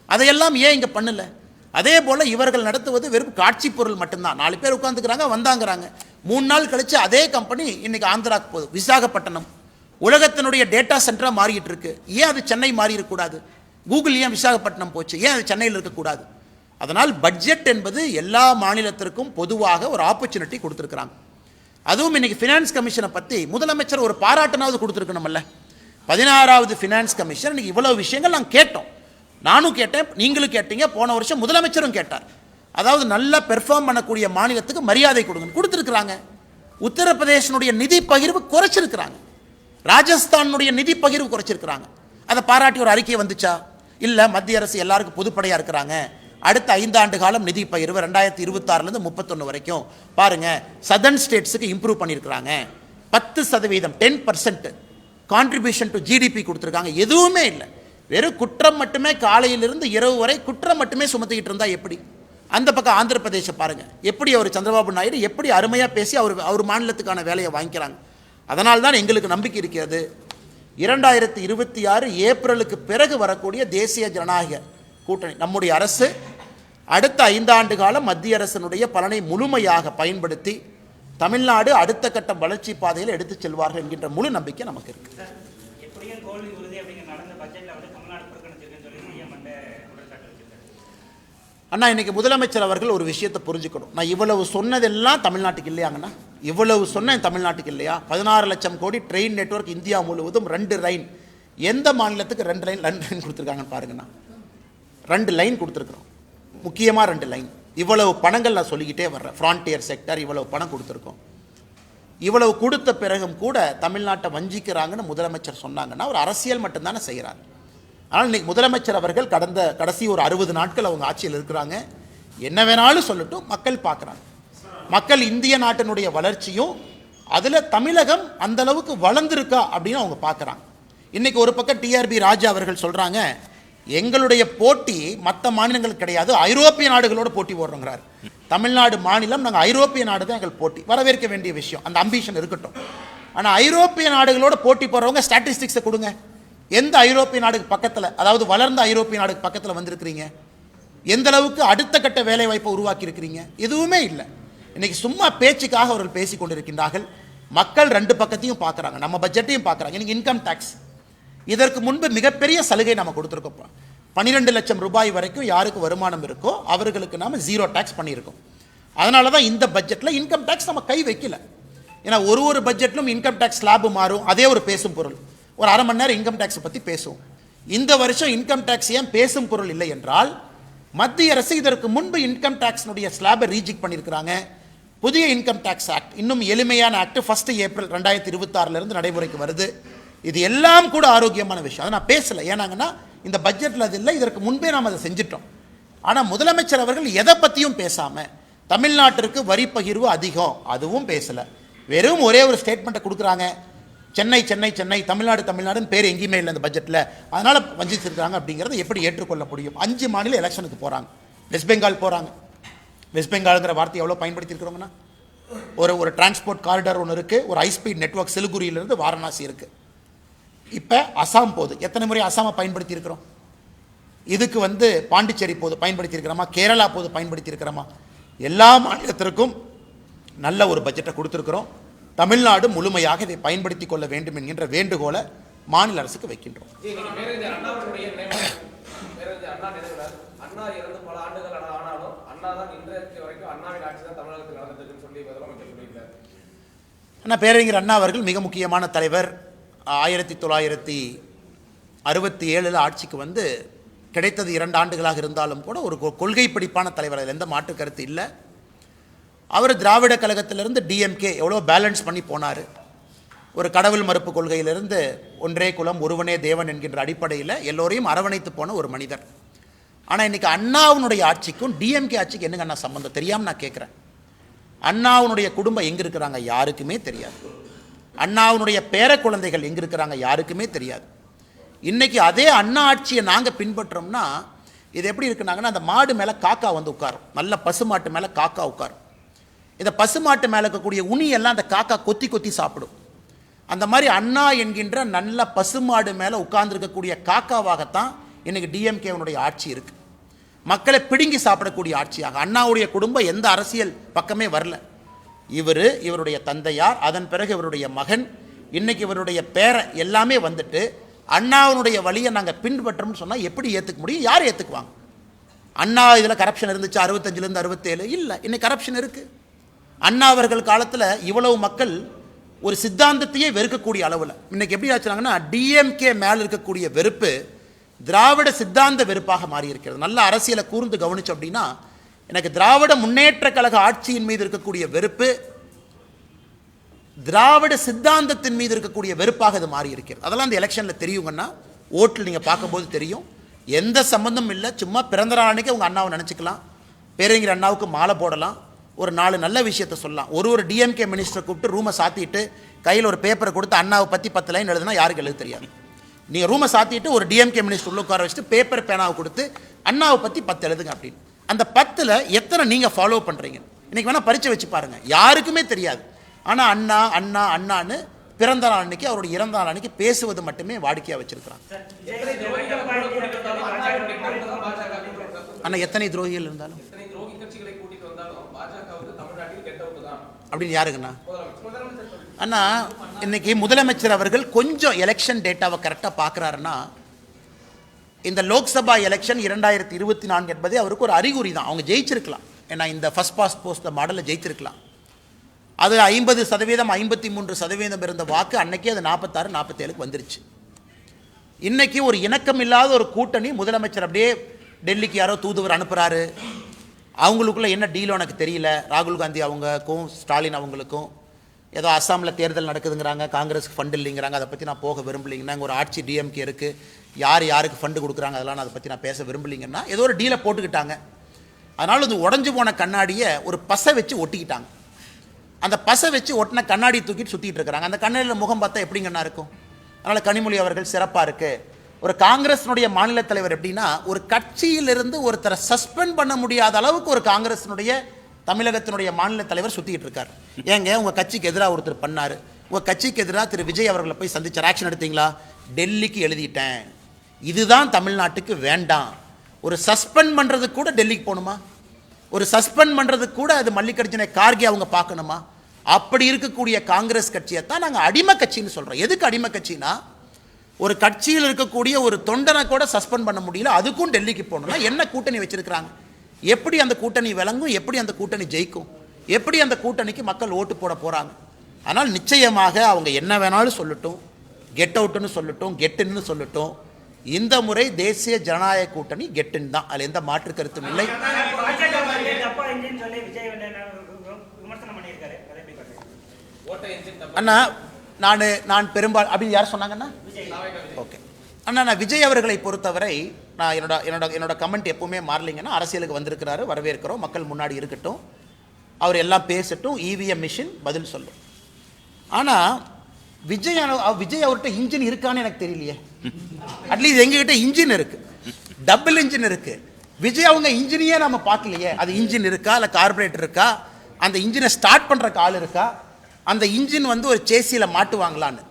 அதையெல்லாம் ஏன் இங்கே பண்ணலை? அதே போல் இவர்கள் நடத்துவது வெறும் காட்சி பொருள் மட்டும்தான். 4 பேர் உட்காந்துக்கிறாங்க, வந்தாங்கிறாங்க. 3 நாள் கழித்து அதே கம்பெனி இன்றைக்கி ஆந்திராவுக்கு போகுது. விசாகப்பட்டினம் உலகத்தினுடைய டேட்டா சென்டராக மாறிட்டு இருக்கு. ஏன் அது சென்னை மாறி இருக்கக்கூடாது? கூகுள் ஏன் விசாகப்பட்டினம் போச்சு, ஏன் அது சென்னையில் இருக்கக்கூடாது? அதனால் பட்ஜெட் என்பது எல்லா மாநிலத்திற்கும் பொதுவாக ஒரு ஆப்பர்ச்சுனிட்டி கொடுத்துருக்குறாங்க. அதுவும் இன்றைக்கி ஃபினான்ஸ் கமிஷனை பற்றி முதலமைச்சர் ஒரு பாராட்டினாவது கொடுத்துருக்கணும்ல. 16வது ஃபினான்ஸ் கமிஷன் இன்றைக்கி இவ்வளோ விஷயங்கள் நாங்கள் கேட்டோம். நானும் கேட்டேன், நீங்களும் கேட்டீங்க, போன வருஷம் முதலமைச்சரும் கேட்டார். அதாவது நல்லா பெர்ஃபார்ம் பண்ணக்கூடிய மாநிலத்துக்கு மரியாதை கொடுத்துருக்குறாங்க. உத்தரப்பிரதேசனுடைய நிதி பகிர்வு குறைச்சிருக்கிறாங்க, ராஜஸ்தானுடைய நிதி பகிர்வு குறைச்சிருக்கிறாங்க. அதை பாராட்டி ஒரு அறிக்கை வந்துச்சா? இல்லை, மத்திய அரசு எல்லாருக்கும் பொதுப்படையாக இருக்கிறாங்க, அடுத்த 5 ஆண்டு காலம் நிதி பகிர்வு 2026லேருந்து 31 வரைக்கும் பாருங்கள், சதர்ன் ஸ்டேட்ஸுக்கு இம்ப்ரூவ் பண்ணியிருக்கிறாங்க, 10% 10% கான்ட்ரிபியூஷன் டு ஜிடிபி கொடுத்துருக்காங்க. எதுவுமே இல்லை, வெறும் குற்றம் மட்டுமே. காலையிலிருந்து இரவு வரை குற்றம் மட்டுமே சுமத்திக்கிட்டு இருந்தால் எப்படி? அந்த பக்கம் ஆந்திர பிரதேசம் பாருங்கள், எப்படி அவர் சந்திரபாபு நாயுடு எப்படி அருமையாக பேசி அவர் மாநிலத்துக்கான வேலையை வாங்கிக்கிறாங்க. அதனால் தான் எங்களுக்கு நம்பிக்கை இருக்கிறது, 2026 ஏப்ரலுக்கு பிறகு வரக்கூடிய தேசிய ஜனநாயக கூட்டணி நம்முடைய அரசு அடுத்த 5 ஆண்டு காலம் மத்திய அரசினுடைய பலனை முழுமையாக பயன்படுத்தி தமிழ்நாடு அடுத்த கட்ட வளர்ச்சி பாதையில் எடுத்து செல்வார்கள் என்கின்ற முழு நம்பிக்கை நமக்கு இருக்கு. அண்ணா, இன்னைக்கு முதலமைச்சர் அவர்கள் ஒரு விஷயத்தை புரிஞ்சுக்கணும். நான் இவ்வளவு சொன்னதெல்லாம் தமிழ்நாட்டுக்கு இல்லையாங்கண்ணா, இவ்வளவு சொன்னேன் தமிழ்நாட்டுக்கு இல்லையா? 16 லட்சம் கோடி ட்ரெயின் நெட்வொர்க் இந்தியா முழுவதும் 2 லைன். எந்த மாநிலத்துக்கு 2 லைன் கொடுத்துருக்காங்கன்னு பாருங்கண்ணா. 2 லைன் கொடுத்துருக்குறோம், முக்கியமாக 2 லைன். இவ்வளவு பணங்கள் நான் சொல்லிக்கிட்டே வர்றேன். ஃப்ரான்டியர் செக்டர் இவ்வளவு பணம் கொடுத்துருக்கோம். இவ்வளவு கொடுத்த பிறகும் கூட தமிழ்நாட்டை வஞ்சிக்கிறாங்கன்னு முதலமைச்சர் சொன்னாங்கன்னா ஒரு அரசியல் மட்டும்தானே செய்கிறார். ஆனால் இன்றைக்கி முதலமைச்சர் அவர்கள் கடைசி ஒரு 60 நாட்கள் அவங்க ஆட்சியில் இருக்கிறாங்க. என்ன வேணாலும் சொல்லட்டும், மக்கள் பார்க்குறாங்க. மக்கள் இந்திய நாட்டினுடைய வளர்ச்சியும் அதில் தமிழகம் அந்தளவுக்கு வளர்ந்துருக்கா அப்படின்னு அவங்க பார்க்குறாங்க. இன்றைக்கி ஒரு பக்கம் டிஆர்பி ராஜா அவர்கள் சொல்கிறாங்க, எங்களுடைய போட்டி மற்ற மாநிலங்கள் கிடையாது, ஐரோப்பிய நாடுகளோட போட்டி போடுறோங்கிறார். தமிழ்நாடு மாநிலம், நாங்கள் ஐரோப்பிய நாடு தான் எங்கள் போட்டி. வரவேற்க வேண்டிய விஷயம், அந்த அம்பிஷன் இருக்கட்டும். ஆனால் ஐரோப்பிய நாடுகளோட போட்டி போடுறவங்க ஸ்டாட்டிஸ்டிக்ஸை கொடுங்க. எந்த ஐரோப்பிய நாடுக்கு பக்கத்தில், அதாவது வளர்ந்த ஐரோப்பிய நாடுக்கு பக்கத்தில் வந்திருக்கிறீங்க? எந்த அளவுக்கு அடுத்த கட்ட வேலை வாய்ப்பை உருவாக்கி இருக்கிறீங்க? எதுவுமே இல்லை. இன்னைக்கு சும்மா பேச்சுக்காக அவர்கள் பேசி கொண்டிருக்கின்றார்கள். மக்கள் 2 பக்கத்தையும் பார்க்குறாங்க, நம்ம பட்ஜெட்டையும் பார்க்குறாங்க. இன்னைக்கு இன்கம் டேக்ஸ், இதற்கு முன்பு மிகப்பெரிய சலுகை நம்ம கொடுத்துருக்கோம். 12 லட்சம் ரூபாய் வரைக்கும் யாருக்கு வருமானம் இருக்கோ அவர்களுக்கு நாம் 0 டேக்ஸ் பண்ணியிருக்கோம். அதனால தான் இந்த பட்ஜெட்டில் இன்கம் டேக்ஸ் நம்ம கை வைக்கல. ஏன்னா ஒரு பட்ஜெட்லும் இன்கம் டேக்ஸ் ஸ்லாப் மாறும், அதே ஒரு பேசும் பொருள். ஒரு அரை மணி நேரம் இன்கம் டேக்ஸை பற்றி பேசுவோம். இந்த வருஷம் இன்கம் டேக்ஸ் ஏன் பேசும் பொருள் இல்லை என்றால், மத்திய அரசு இதற்கு முன்பு இன்கம் டேக்ஸ்னுடைய ஸ்லாபை ரீஜெக்ட் பண்ணியிருக்கிறாங்க. புதிய இன்கம் டேக்ஸ் ஆக்ட், இன்னும் எளிமையான ஆக்ட் 1 ஏப்ரல் 2026 நடைமுறைக்கு வருது. இது எல்லாம் கூட ஆரோக்கியமான விஷயம். அதை நான் பேசலை. ஏன்னாங்கன்னா இந்த பட்ஜெட்டில் அது இல்லை, இதற்கு முன்பே நாம் அதை செஞ்சிட்டோம். ஆனால் முதலமைச்சர் அவர்கள் எதை பற்றியும் பேசாமல் தமிழ்நாட்டிற்கு வரி பகிர்வு அதிகம் அதுவும் பேசலை. வெறும் ஒரே ஒரு ஸ்டேட்மெண்ட்டை கொடுக்குறாங்க, சென்னை சென்னை சென்னை, தமிழ்நாடு தமிழ்நாடுன்னு பேர் எங்கேயுமே இல்லை இந்த பட்ஜெட்டில், அதனால் வஞ்சிச்சிருக்காங்க. அப்படிங்கிறத எப்படி ஏற்றுக்கொள்ள முடியும்? 5 மாநில எலெக்ஷனுக்கு போகிறாங்க. வெஸ்ட் பெங்கால் போகிறாங்க. வெஸ்ட் பெங்கால்ங்கிற வார்த்தை எவ்வளோ பயன்படுத்தியிருக்கிறோங்கன்னா, ஒரு டிரான்ஸ்போர்ட் காரிடார் ஒன்று இருக்குது, ஒரு ஹைஸ்பீட் நெட்வொர்க் சிலிகுரியிலிருந்து வாரணாசி இருக்குது. இப்போ அசாம் போகுது. எத்தனை முறை அசாமை பயன்படுத்தி இருக்கிறோம்? இதுக்கு பாண்டிச்சேரி போது பயன்படுத்தி இருக்கிறோமா, கேரளா போது பயன்படுத்தி இருக்கிறோமா? எல்லா மாநிலத்திற்கும் நல்ல ஒரு பட்ஜெட்டை கொடுத்துருக்கிறோம். தமிழ்நாடு முழுமையாக இதை பயன்படுத்தி கொள்ள வேண்டும் என்கின்ற வேண்டுகோளை மாநில அரசுக்கு வைக்கின்றோம். பேரறிஞர் அண்ணா அவர்கள் மிக முக்கியமான தலைவர். 1967 ஆட்சிக்கு கிடைத்தது 2 ஆண்டுகளாக இருந்தாலும் கூட ஒரு கொள்கை பிடிப்பான தலைவர், அதில் எந்த மாற்று கருத்து இல்லை. அவர் திராவிட கழகத்திலிருந்து டிஎம்கே எவ்வளோ பேலன்ஸ் பண்ணி போனார். ஒரு கடவுள் மறுப்பு கொள்கையிலிருந்து ஒன்றே குலம் ஒருவனே தேவன் என்கின்ற அடிப்படையில் எல்லோரையும் அரவணைத்து போன ஒரு மனிதர். ஆனால் இன்றைக்கி அண்ணாவுடைய ஆட்சிக்கும் டிஎம்கே ஆட்சிக்கு என்னங்க அண்ணா சம்பந்தம் தெரியாமல் நான் கேட்குறேன். அண்ணாவுடைய குடும்பம் எங்கே இருக்கிறாங்க யாருக்குமே தெரியாது. அண்ணாவுடைய பேர குழந்தைகள் எங்கே இருக்கிறாங்க யாருக்குமே தெரியாது. இன்றைக்கி அதே அண்ணா ஆட்சியை நாங்கள் பின்பற்றோம்னா இது எப்படி இருக்குனாங்கன்னா, அந்த மாடு மேலே காக்கா உட்காரும், நல்ல பசுமாட்டு மேலே காக்கா உட்காரும். இந்த பசுமாட்டு மேலே இருக்கக்கூடிய உணியெல்லாம் அந்த காக்கா கொத்தி கொத்தி சாப்பிடும். அந்த மாதிரி அண்ணா என்கின்ற நல்ல பசுமாடு மேலே உட்கார்ந்துருக்கக்கூடிய காக்காவாகத்தான் இன்றைக்கி டிஎம்கேவனுடைய ஆட்சி இருக்குது. மக்களை பிடுங்கி சாப்பிடக்கூடிய ஆட்சியாக. அண்ணாவுடைய குடும்பம் எந்த அரசியல் பக்கமே வரல. இவருடைய தந்தையார், அதன் பிறகு இவருடைய மகன், இன்னைக்கு இவருடைய பேரை எல்லாமே அண்ணாவுடைய வழியை நாங்கள் பின்பற்றோம்னு சொன்னால் எப்படி ஏற்றுக்க முடியும்? யார் ஏற்றுக்குவாங்க? அண்ணா இதில் கரப்ஷன் இருந்துச்சு 65லேருந்து 67 இல்லை, இன்னைக்கு கரப்ஷன் இருக்குது. அண்ணா அவர்கள் காலத்தில் இவ்வளவு மக்கள் ஒரு சித்தாந்தத்தையே வெறுக்கக்கூடிய அளவில் இன்னைக்கு எப்படி ஆச்சுனாங்கன்னா, டிஎம்கே மேலே இருக்கக்கூடிய வெறுப்பு திராவிட சித்தாந்த வெறுப்பாக மாறி இருக்கிறது. நல்ல அரசியலை கூர்ந்து கவனிச்சோம் அப்படின்னா, எனக்கு திராவிட முன்னேற்ற கழக ஆட்சியின் மீது இருக்கக்கூடிய வெறுப்பு திராவிட சித்தாந்தத்தின் மீது இருக்கக்கூடிய வெறுப்பாக இது மாறி இருக்கிறது. அதெல்லாம் அந்த எலெக்ஷனில் தெரியுங்கன்னா, ஓட்டில் நீங்கள் பார்க்கும்போது தெரியும். எந்த சம்பந்தமும் இல்லை, சும்மா பிறந்த நாள் அன்னைக்கு அவங்க அண்ணாவை நினச்சிக்கலாம், பேரறிஞர் அண்ணாவுக்கு மாலை போடலாம், ஒரு 4 நல்ல விஷயத்தை சொல்லலாம். ஒரு டிஎம்கே மினிஸ்டரை கூப்பிட்டு ரூமை சாத்திட்டு கையில் ஒரு பேப்பரை கொடுத்து அண்ணாவை பற்றி 10 லைன் எழுதுனா யாருக்கு எழுத தெரியாது. நீங்கள் ரூமை சாத்திட்டு ஒரு டிஎம்கே மினிஸ்டர் உள்ள உட்கார வச்சுட்டு பேப்பர் பேனாவை கொடுத்து அண்ணாவை பற்றி 10 எழுதுங்க அப்படின்னு. அந்த 10ல் எத்தனை நீங்கள் ஃபாலோ பண்ணுறீங்க? இன்றைக்கி வேணால் பரிச்சை வச்சு பாருங்கள், யாருக்குமே தெரியாது. ஆனால் அண்ணா அண்ணா அண்ணான்னு பிறந்த நாள் அன்னைக்கு, அவருடைய இறந்த நாள் அன்னைக்கு பேசுவது மட்டுமே வாடிக்கையாக வச்சிருக்கிறாங்க. ஆனால் எத்தனை துரோகிகள் இருந்தாலும் அப்படின்னு யாருக்குண்ணா? அண்ணா இன்னைக்கு முதலமைச்சர் அவர்கள் கொஞ்சம் எலெக்ஷன் டேட்டாவை கரெக்டாக பார்க்குறாருன்னா, இந்த லோக்சபா எலெக்ஷன் 2024 என்பதே அவருக்கு ஒரு அறிகுறி தான். அவங்க ஜெயிச்சிருக்கலாம், ஏன்னா இந்த ஃபர்ஸ்ட் பாஸ்ட் போஸ்ட் மாடலில் ஜெயிச்சிருக்கலாம். அது 50%, 53% இருந்த வாக்கு அன்னைக்கே அது 46, 47க்கு வந்துருச்சு. இன்னைக்கு ஒரு இணக்கம் இல்லாத ஒரு கூட்டணி முதலமைச்சர் அப்படியே டெல்லிக்கு யாரோ தூதுவர் அனுப்புகிறாரு. அவங்களுக்குள்ள என்ன டீலோ எனக்கு தெரியல. ராகுல் காந்தி அவங்களுக்கும் ஸ்டாலின் அவங்களுக்கும் ஏதோ அஸ்ஸாமில் தேர்தல் நடக்குதுங்கிறாங்க, காங்கிரஸுக்கு ஃபண்டு இல்லைங்கிறாங்க, அதை பற்றி நான் போக விரும்பலைங்கன்னா, ஒரு ஆட்சி டிஎம்கே இருக்குது, யாருக்கு ஃபண்டு கொடுக்குறாங்க அதெல்லாம் நான் அதை பற்றி நான் பேச விரும்பலைங்கன்னா ஏதோ ஒரு டீலை போட்டுக்கிட்டாங்க. அதனால் அது உடஞ்சி போன கண்ணாடியை ஒரு பசை வச்சு ஒட்டிக்கிட்டாங்க. அந்த பசை வச்சு ஒட்டின கண்ணாடி தூக்கிட்டு சுற்றிட்டு இருக்கிறாங்க. அந்த கண்ணாடியில் முகம் பார்த்தா எப்படிங்கண்ணா இருக்கும்? அதனால் கனிமொழி அவர்கள் சிறப்பாக இருக்குது. ஒரு காங்கிரஸினுடைய மாநில தலைவர் எப்படின்னா, ஒரு கட்சியிலிருந்து ஒருத்தரை சஸ்பெண்ட் பண்ண முடியாத அளவுக்கு ஒரு காங்கிரஸினுடைய தமிழகத்தினுடைய மாநில தலைவர் சுற்றிட்டு இருக்கார். ஏங்க உங்கள் கட்சிக்கு எதிராக ஒருத்தர் பண்ணார், உங்கள் கட்சிக்கு எதிராக திரு விஜய் அவர்களை போய் சந்திச்சார், ஆக்ஷன் எடுத்தீங்களா? டெல்லிக்கு எழுதிட்டேன். இதுதான் தமிழ்நாட்டுக்கு வேண்டாம். ஒரு சஸ்பெண்ட் பண்ணுறதுக்கு கூட டெல்லிக்கு போகணுமா? ஒரு சஸ்பெண்ட் பண்ணுறதுக்கு கூட அது மல்லிகார்ஜுன கார்கே அவங்க பார்க்கணுமா? அப்படி இருக்கக்கூடிய காங்கிரஸ் கட்சியை தான் நாங்கள் அடிமை கட்சின்னு சொல்கிறோம். எதுக்கு அடிமை கட்சினா, ஒரு கட்சியில் இருக்கக்கூடிய ஒரு தொண்டனை கூட சஸ்பெண்ட் பண்ண முடியல, அதுக்கும் டெல்லிக்கு போகணும்னா என்ன கூட்டணி வச்சிருக்கிறாங்க? எப்படி அந்த கூட்டணி விளங்கும்? எப்படி அந்த கூட்டணி ஜெயிக்கும்? எப்படி அந்த கூட்டணிக்கு மக்கள் ஓட்டு போட போகிறாங்க? ஆனால் நிச்சயமாக அவங்க என்ன வேணாலும் சொல்லட்டும், கெட் அவுட்டுன்னு சொல்லட்டும், கெட்டுன்னு சொல்லட்டும், இந்த முறை தேசிய ஜனநாயக கூட்டணி கெட்டுன்னு தான், அதில் எந்த மாற்று கருத்தும் இல்லை. அண்ணா நான் பெரும்பாலும் அப்படின்னு யார் சொன்னாங்கண்ணா? ஓகே அண்ணா, நான் விஜய் அவர்களை பொறுத்தவரை நான் என்னோட கமெண்ட் எப்பவுமே மாறலிங்கன்னா, அரசியலுக்கு வந்திருக்கிறாரு, வரவேற்கிறோம், மக்கள் முன்னாடி இருக்கட்டும், அவர் எல்லாம் பேசட்டும், இவிஎம் மிஷின் பதில் சொல்லும். ஆனால் விஜய் அவர்கிட்ட இன்ஜின் இருக்கான்னு எனக்கு தெரியலையே. அட்லீஸ்ட் எங்ககிட்ட இன்ஜின் இருக்கு, டபுள் இன்ஜின் இருக்கு. விஜய் அவங்க இன்ஜினையே நம்ம பார்க்கலையே. அது இன்ஜின் இருக்கா, இல்லை கார்பரேட்டர் இருக்கா, அந்த இன்ஜினை ஸ்டார்ட் பண்ணுறக்கு ஆள் இருக்கா, அந்த இன்ஜின் வந்து ஒரு சேசியில் மாட்டுவாங்களான்னு.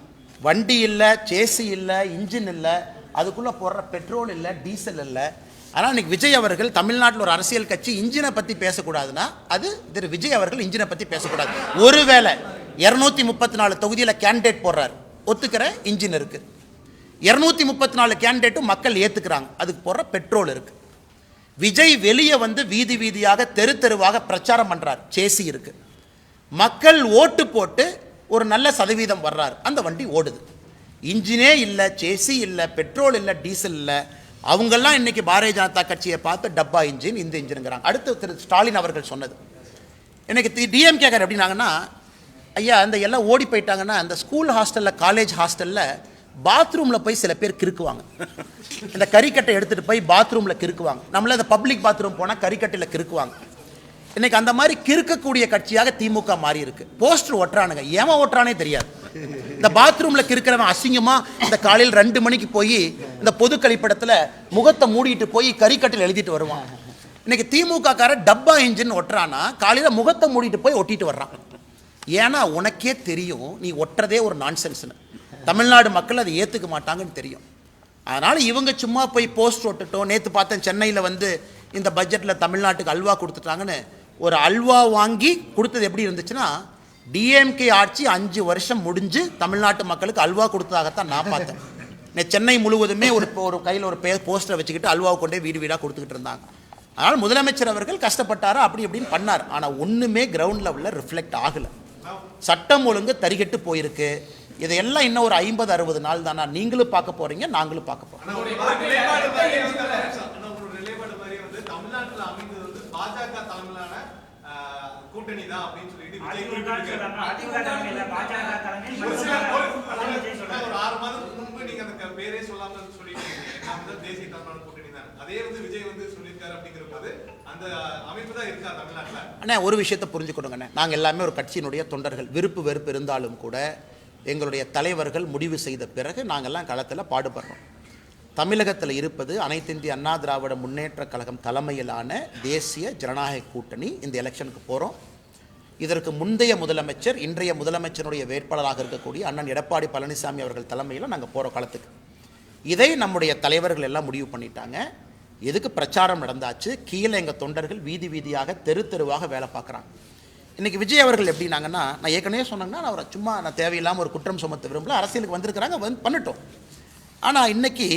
வண்டி இல்லை, சேசி இல்லை, இன்ஜின் இல்லை, அதுக்குள்ளே போடுற பெட்ரோல் இல்லை, டீசல் இல்லை. ஆனால் இன்னைக்கு விஜய் அவர்கள் தமிழ்நாட்டில் ஒரு அரசியல் கட்சி இன்ஜினை பற்றி பேசக்கூடாதுன்னா அது திரு விஜய் அவர்கள் இன்ஜினை பற்றி பேசக்கூடாது. ஒருவேளை 234 தொகுதியில் கேண்டிடேட் போடுறாரு, ஒத்துக்கிற இன்ஜின் இருக்குது. 234 கேண்டிடேட்டும் மக்கள் ஏற்றுக்கிறாங்க, அதுக்கு போடுற பெட்ரோல் இருக்குது. விஜய் வெளியே வந்து வீதி வீதியாக தெரு தெருவாக பிரச்சாரம் பண்ணுறார், சேசி இருக்குது. மக்கள் ஓட்டு போட்டு ஒரு நல்ல சதவீதம் வர்றாரு, அந்த வண்டி ஓடுது. இன்ஜினே இல்லை, சேசி இல்லை, பெட்ரோல் இல்லை, டீசல் இல்லை. அவங்கெல்லாம் இன்னைக்கு பாரதிய ஜனதா கட்சியை பார்த்து டப்பா இன்ஜின், இந்த இன்ஜினுங்கிறாங்க. அடுத்து திரு ஸ்டாலின் அவர்கள் சொன்னது எனக்கு டிஎம்கேக்கார் எப்படின்னாங்கன்னா, ஐயா இந்த எல்லாம் ஓடி போயிட்டாங்கன்னா அந்த ஸ்கூல் ஹாஸ்டலில், காலேஜ் ஹாஸ்டலில் பாத்ரூமில் போய் சில பேர் கிறுக்குவாங்க. இந்த கறிக்கட்டை எடுத்துகிட்டு போய் பாத்ரூமில் கிறுக்குவாங்க. நம்மள அந்த பப்ளிக் பாத்ரூம் போனால் கறிக்கட்டையில் கிறுக்குவாங்க. இன்னைக்கு அந்த மாதிரி கிறுக்கக்கூடிய கட்சியாக திமுக மாறி இருக்கு. போஸ்டர் ஒட்டுறானுங்க, ஏமா ஒட்டுறானே தெரியாது. இந்த பாத்ரூமில் கிறுக்கிறவன் அசிங்கமா இந்த காலையில் 2 மணிக்கு போய் இந்த பொது கழிப்பிடத்தில் முகத்தை மூடிட்டு போய் கறிக்கட்டையில் எழுதிட்டு வருவான். இன்னைக்கு திமுக கார டப்பா இன்ஜின் ஒட்டுறானா காலையில் முகத்தை மூடிட்டு போய் ஒட்டிட்டு வர்றான். ஏன்னா உனக்கே தெரியும் நீ ஒட்டுறதே ஒரு நான்சென்ஸ்னு. தமிழ்நாடு மக்கள் அதை ஏற்றுக்க மாட்டாங்கன்னு தெரியும். அதனால் இவங்க சும்மா போய் போஸ்ட் ஒட்டுட்டோம். நேற்று பார்த்தேன் சென்னையில் வந்து இந்த பட்ஜெட்டில் தமிழ்நாட்டுக்கு அல்வா கொடுத்துட்டாங்கன்னு. ஒரு அல்வா வாங்கி கொடுத்தது எப்படி இருந்துச்சுன்னா, டிஎம்கே ஆட்சி 5 வருஷம் முடிஞ்சு தமிழ்நாட்டு மக்களுக்கு அல்வா கொடுத்ததாகத்தான் நான் பார்த்தேன். சென்னை முழுவதுமே ஒரு கையில் ஒரு போஸ்டரை வச்சுக்கிட்டு அல்வாவை கொண்டே வீடு வீடாக கொடுத்துக்கிட்டு இருந்தாங்க. அதனால் முதலமைச்சர் அவர்கள் கஷ்டப்பட்டாரா அப்படி இப்படின்னு பண்ணார். ஆனால் ஒன்றுமே கிரவுண்ட் லெவலில் ரிஃப்ளெக்ட் ஆகலை. சட்டம் ஒழுங்கு தரிகட்டு போயிருக்கு. இதையெல்லாம் இன்னும் ஒரு 50-60 நாள் தானா நீங்களும் பார்க்க போறீங்க, நாங்களும் பார்க்க போறோம். கூட்டணி தான் அப்படின்னு சொல்லிட்டு ஒரு 6 மாதம் முன்பு நீங்க அந்த பேரே சொல்லாம சொல்லிட்டு தேசிய தமிழ்நாடு கூட்டணி தான். அதே வந்து விஜய் வந்து சொல்லியிருக்காரு அப்படிங்கிற போது அந்த அமைப்பு தான் இருக்கா தமிழ்நாட்டில். அண்ணா ஒரு விஷயத்தை புரிஞ்சுக்கணுங்கண்ணே, நாங்கள் எல்லாமே ஒரு கட்சியினுடைய தொண்டர்கள். விருப்பு வெறுப்பு இருந்தாலும் கூட எங்களுடைய தலைவர்கள் முடிவு செய்த பிறகு நாங்கள்லாம் களத்தில் பாடுபடுறோம். தமிழகத்தில் இருப்பது அனைத்து இந்திய அண்ணா திராவிட முன்னேற்ற கழகம் தலைமையிலான தேசிய ஜனநாயக கூட்டணி. இந்த எலெக்ஷனுக்கு போகிறோம். இதற்கு முந்தைய முதலமைச்சர், இன்றைய முதலமைச்சருடைய வேட்பாளராக இருக்கக்கூடிய அண்ணன் எடப்பாடி பழனிசாமி அவர்கள் தலைமையில் நாங்கள் போகிற காலத்துக்கு இதை நம்முடைய தலைவர்கள் எல்லாம் முடிவு பண்ணிட்டாங்க. எதுக்கு பிரச்சாரம் நடந்தாச்சு, கீழே எங்கள் தொண்டர்கள் வீதி வீதியாக தெரு தெருவாக வேலை பார்க்குறாங்க. இன்றைக்கி விஜய் அவர்கள் எப்படின்னாங்கன்னா, நான் ஏற்கனவே சொன்னாங்கன்னா நான் தேவையில்லாமல் ஒரு குற்றம் சுமத்த விரும்பல. அரசியலுக்கு வந்திருக்கிறாங்க, பண்ணிட்டோம். ஆனால் இன்னைக்கு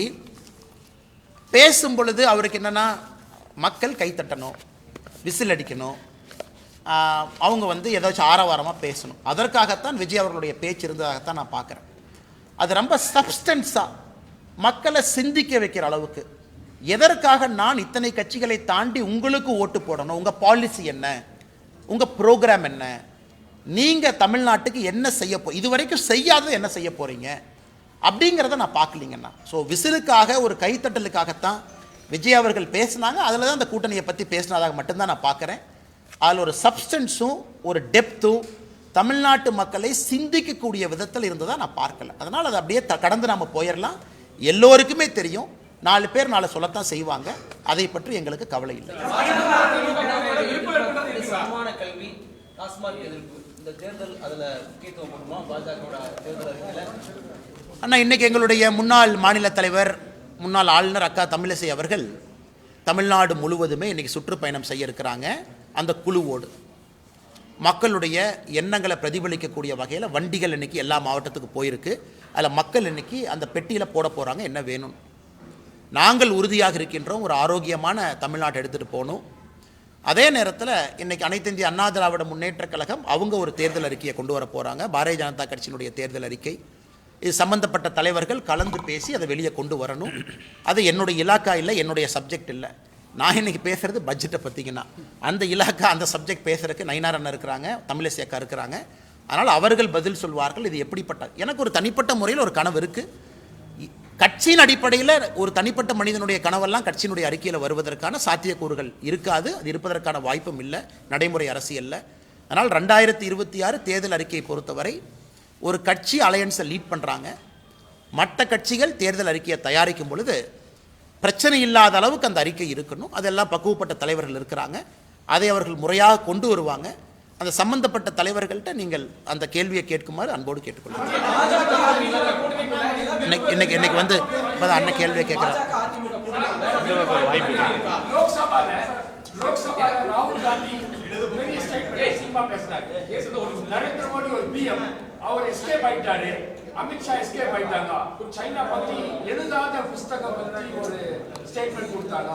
பேசும் பொழுது அவருக்கு என்னென்னா, மக்கள் கைத்தட்டணும், விசில் அடிக்கணும், அவங்க வந்து ஏதாச்சும் ஆரவாரமாக பேசணும். அதற்காகத்தான் விஜய் அவர்களுடைய பேச்சு இருந்ததாகத்தான் நான் பார்க்குறேன். அது ரொம்ப சப்ஸ்டன்ஸாக மக்களை சிந்திக்க வைக்கிற அளவுக்கு, எதற்காக நான் இத்தனை கட்சிகளை தாண்டி உங்களுக்கு ஓட்டு போடணும், உங்கள் பாலிசி என்ன, உங்கள் ப்ரோக்ராம் என்ன, நீங்கள் தமிழ்நாட்டுக்கு என்ன செய்ய இதுவரைக்கும் செய்யாதது என்ன செய்ய போகிறீங்க அப்படிங்கிறத நான் பார்க்கலிங்கண்ணா. ஸோ விசிலுக்காக, ஒரு கைத்தட்டலுக்காகத்தான் விஜய் அவர்கள் பேசினாங்க. அதில் தான் அந்த கூட்டணியை பற்றி பேசினதாக மட்டும்தான் நான் பார்க்குறேன். அதில் ஒரு சப்ஸ்டன்ஸும் ஒரு டெப்த்தும் தமிழ்நாட்டு மக்களை சிந்திக்கக்கூடிய விதத்தில் இருந்ததாக நான் பார்க்கல. அதனால் அதை அப்படியே கடந்து நாம் போயிடலாம். எல்லோருக்குமே தெரியும், 4 பேர் 4 சொல்லத்தான் செய்வாங்க. அதை பற்றி எங்களுக்கு கவலை இல்லை. சமமான கல்வி, டாஸ்மாக் எதிர்ப்பு, இந்த தேர்தல் அதில் முக்கியத்துவம் கொடுமா பாஜகவோட தேர்தல்? அண்ணா இன்னைக்கு எங்களுடைய முன்னாள் மாநில தலைவர், முன்னாள் ஆளுநர் அக்கா தமிழிசை அவர்கள் தமிழ்நாடு முழுவதுமே இன்னைக்கு சுற்றுப்பயணம் செய்ய இருக்கிறாங்க. அந்த குழுவோடு மக்களுடைய எண்ணங்களை பிரதிபலிக்கக்கூடிய வகையில் வண்டிகள் இன்னைக்கு எல்லா மாவட்டத்துக்கு போயிருக்கு. அதில் மக்கள் இன்னைக்கு அந்த பெட்டியில் போட போகிறாங்க என்ன வேணும். நாங்கள் உறுதியாக இருக்கின்றோம், ஒரு ஆரோக்கியமான தமிழ்நாட்டை எடுத்துகிட்டு போகணும். அதே நேரத்தில் இன்றைக்கி அனைத்து இந்திய அண்ணா திராவிட முன்னேற்ற கழகம் அவங்க ஒரு தேர்தல் அறிக்கையை கொண்டு வர போகிறாங்க. பாரதிய ஜனதா கட்சியினுடைய தேர்தல் அறிக்கை இது சம்பந்தப்பட்ட தலைவர்கள் கலந்து பேசி அதை வெளியே கொண்டு வரணும். அது என்னுடைய இலாக்கா இல்லை, என்னுடைய சப்ஜெக்ட் இல்லை. நான் இன்னைக்கு பேசுகிறது பட்ஜெட்டை பற்றிங்கன்னா அந்த இலாக்கா அந்த சப்ஜெக்ட் பேசுகிறதுக்கு நயினார் அண்ணன் இருக்கிறாங்க, தமிழிசை அக்கா இருக்கிறாங்க. அதனால் அவர்கள் பதில் சொல்வார்கள். இது எப்படிப்பட்ட எனக்கு ஒரு தனிப்பட்ட முறையில் ஒரு கனவு இருக்குது. கட்சியின் அடிப்படையில் ஒரு தனிப்பட்ட மனிதனுடைய கனவெல்லாம் கட்சியினுடைய அறிக்கையில் வருவதற்கான சாத்தியக்கூறுகள் இருக்காது. அது இருப்பதற்கான வாய்ப்பும் இல்லை நடைமுறை அரசியலில். அதனால் 2026 தேர்தல் அறிக்கையை பொறுத்தவரை ஒரு கட்சி அலையன்ஸை லீட் பண்ணுறாங்க. மற்ற கட்சிகள் தேர்தல் அறிக்கையை தயாரிக்கும் பொழுது பிரச்சனை இல்லாத அளவுக்கு அந்த அறிக்கை இருக்கணும். அதெல்லாம் பக்குவப்பட்ட தலைவர்கள் இருக்கிறாங்க. அதை அவர்கள் முறையாக கொண்டு வருவாங்க. அந்த சம்பந்தப்பட்ட தலைவர்கள்ட்ட நீங்கள் அந்த கேள்வியை கேட்குமாறு அன்போடு கேட்டுக்கொள்ளுங்கள். இன்னைக்கு வந்து அண்ணன் கேள்வியை கேட்குறாங்க. நரேந்திர மோடி ஒரு பிஎம், அவர் எஸ்கேப் ஆயிட்டாரு, அமித்ஷா எஸ்கேப் ஆயிட்டாங்க. சைனா பத்தி எழுதாத புஸ்தகம் பத்தி ஒரு ஸ்டேட்மெண்ட் கொடுத்தாங்க.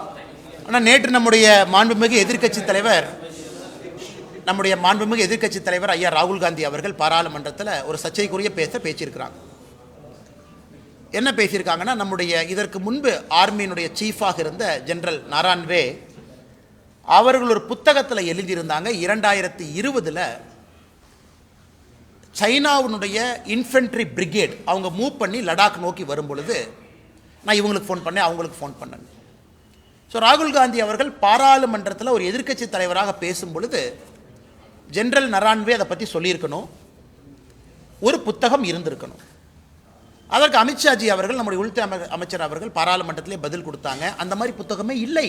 ஆனால் நேற்று நம்முடைய மாண்புமிகு எதிர்க்கட்சி தலைவர் ஐயா ராகுல் காந்தி அவர்கள் பாராளுமன்றத்தில் ஒரு சர்ச்சைக்குரிய பேசியிருக்கிறாங்க. என்ன பேசியிருக்காங்கன்னா, நம்முடைய இதற்கு முன்பு ஆர்மியினுடைய சீஃபாக இருந்த ஜெனரல் நாரான்வே அவர்கள் ஒரு புத்தகத்தில் எழுதியிருந்தாங்க. 2020 சைனாவுடைய இன்ஃபென்ட்ரி பிரிகேட் அவங்க மூவ் பண்ணி லடாக் நோக்கி வரும் பொழுது நான் இவங்களுக்கு ஃபோன் பண்ணேன், அவங்களுக்கு ஃபோன் பண்ணேன். ஸோ ராகுல் காந்தி அவர்கள் பாராளுமன்றத்தில் ஒரு எதிர்க்கட்சி தலைவராக பேசும் பொழுது ஜெனரல் நரான்வே அதை பற்றி சொல்லியிருக்கணும், ஒரு புத்தகம் இருந்திருக்கணும். அதற்கு அமித்ஷாஜி அவர்கள் நம்முடைய உள்துறை அமைச்சர் அவர்கள் பாராளுமன்றத்திலே பதில் கொடுத்தாங்க. அந்த மாதிரி புத்தகமே இல்லை,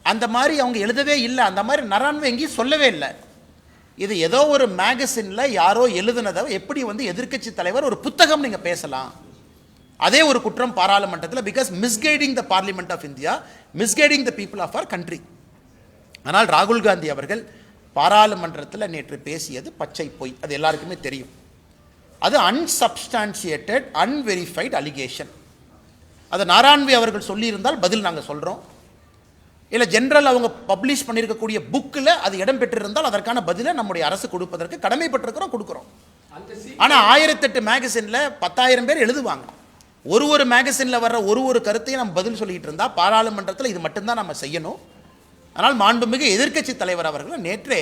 அந்த மாதிரி அவங்க எழுதவே இல்லை, அந்த மாதிரி நரான்வே எங்கேயும் சொல்லவே இல்லை. இது ஏதோ ஒரு மேகசினில் யாரோ எழுதுனதை எப்படி வந்து எதிர்க்கட்சி தலைவர் ஒரு புத்தகம் நீங்கள் பேசலாம்? அதே ஒரு குற்றம் பாராளுமன்றத்தில். Because misguiding the parliament of India, misguiding the people of our country. ஆனால் ராகுல் காந்தி அவர்கள் பாராளுமன்றத்தில் நேற்று பேசியது பச்சை பொய், அது எல்லாருக்குமே தெரியும். அது அன்சப்ஸ்டான்சியேட்டட் அன்வெரிஃபைடு அலிகேஷன். அதை நாரான்வே அவர்கள் சொல்லியிருந்தால் பதில் நாங்கள் சொல்கிறோம். இல்லை ஜென்ரல் அவங்க பப்ளிஷ் பண்ணியிருக்கக்கூடிய புக்கில் அது இடம் பெற்றிருந்தால் அதற்கான பதிலை நம்முடைய அரசு கொடுப்பதற்கு கடமைப்பட்டிருக்கிறோம், கொடுக்குறோம். ஆனால் 1008 மேகசினில் 10,000 பேர் எழுதுவாங்க. ஒரு மேகசினில் வர்ற ஒரு கருத்தையும் நம்ம பதில் சொல்லிகிட்டு இருந்தால் பாராளுமன்றத்தில் இது மட்டும்தான் நம்ம செய்யணும். ஆனால் மாண்புமிகு எதிர்க்கட்சி தலைவர் அவர்கள் நேற்றே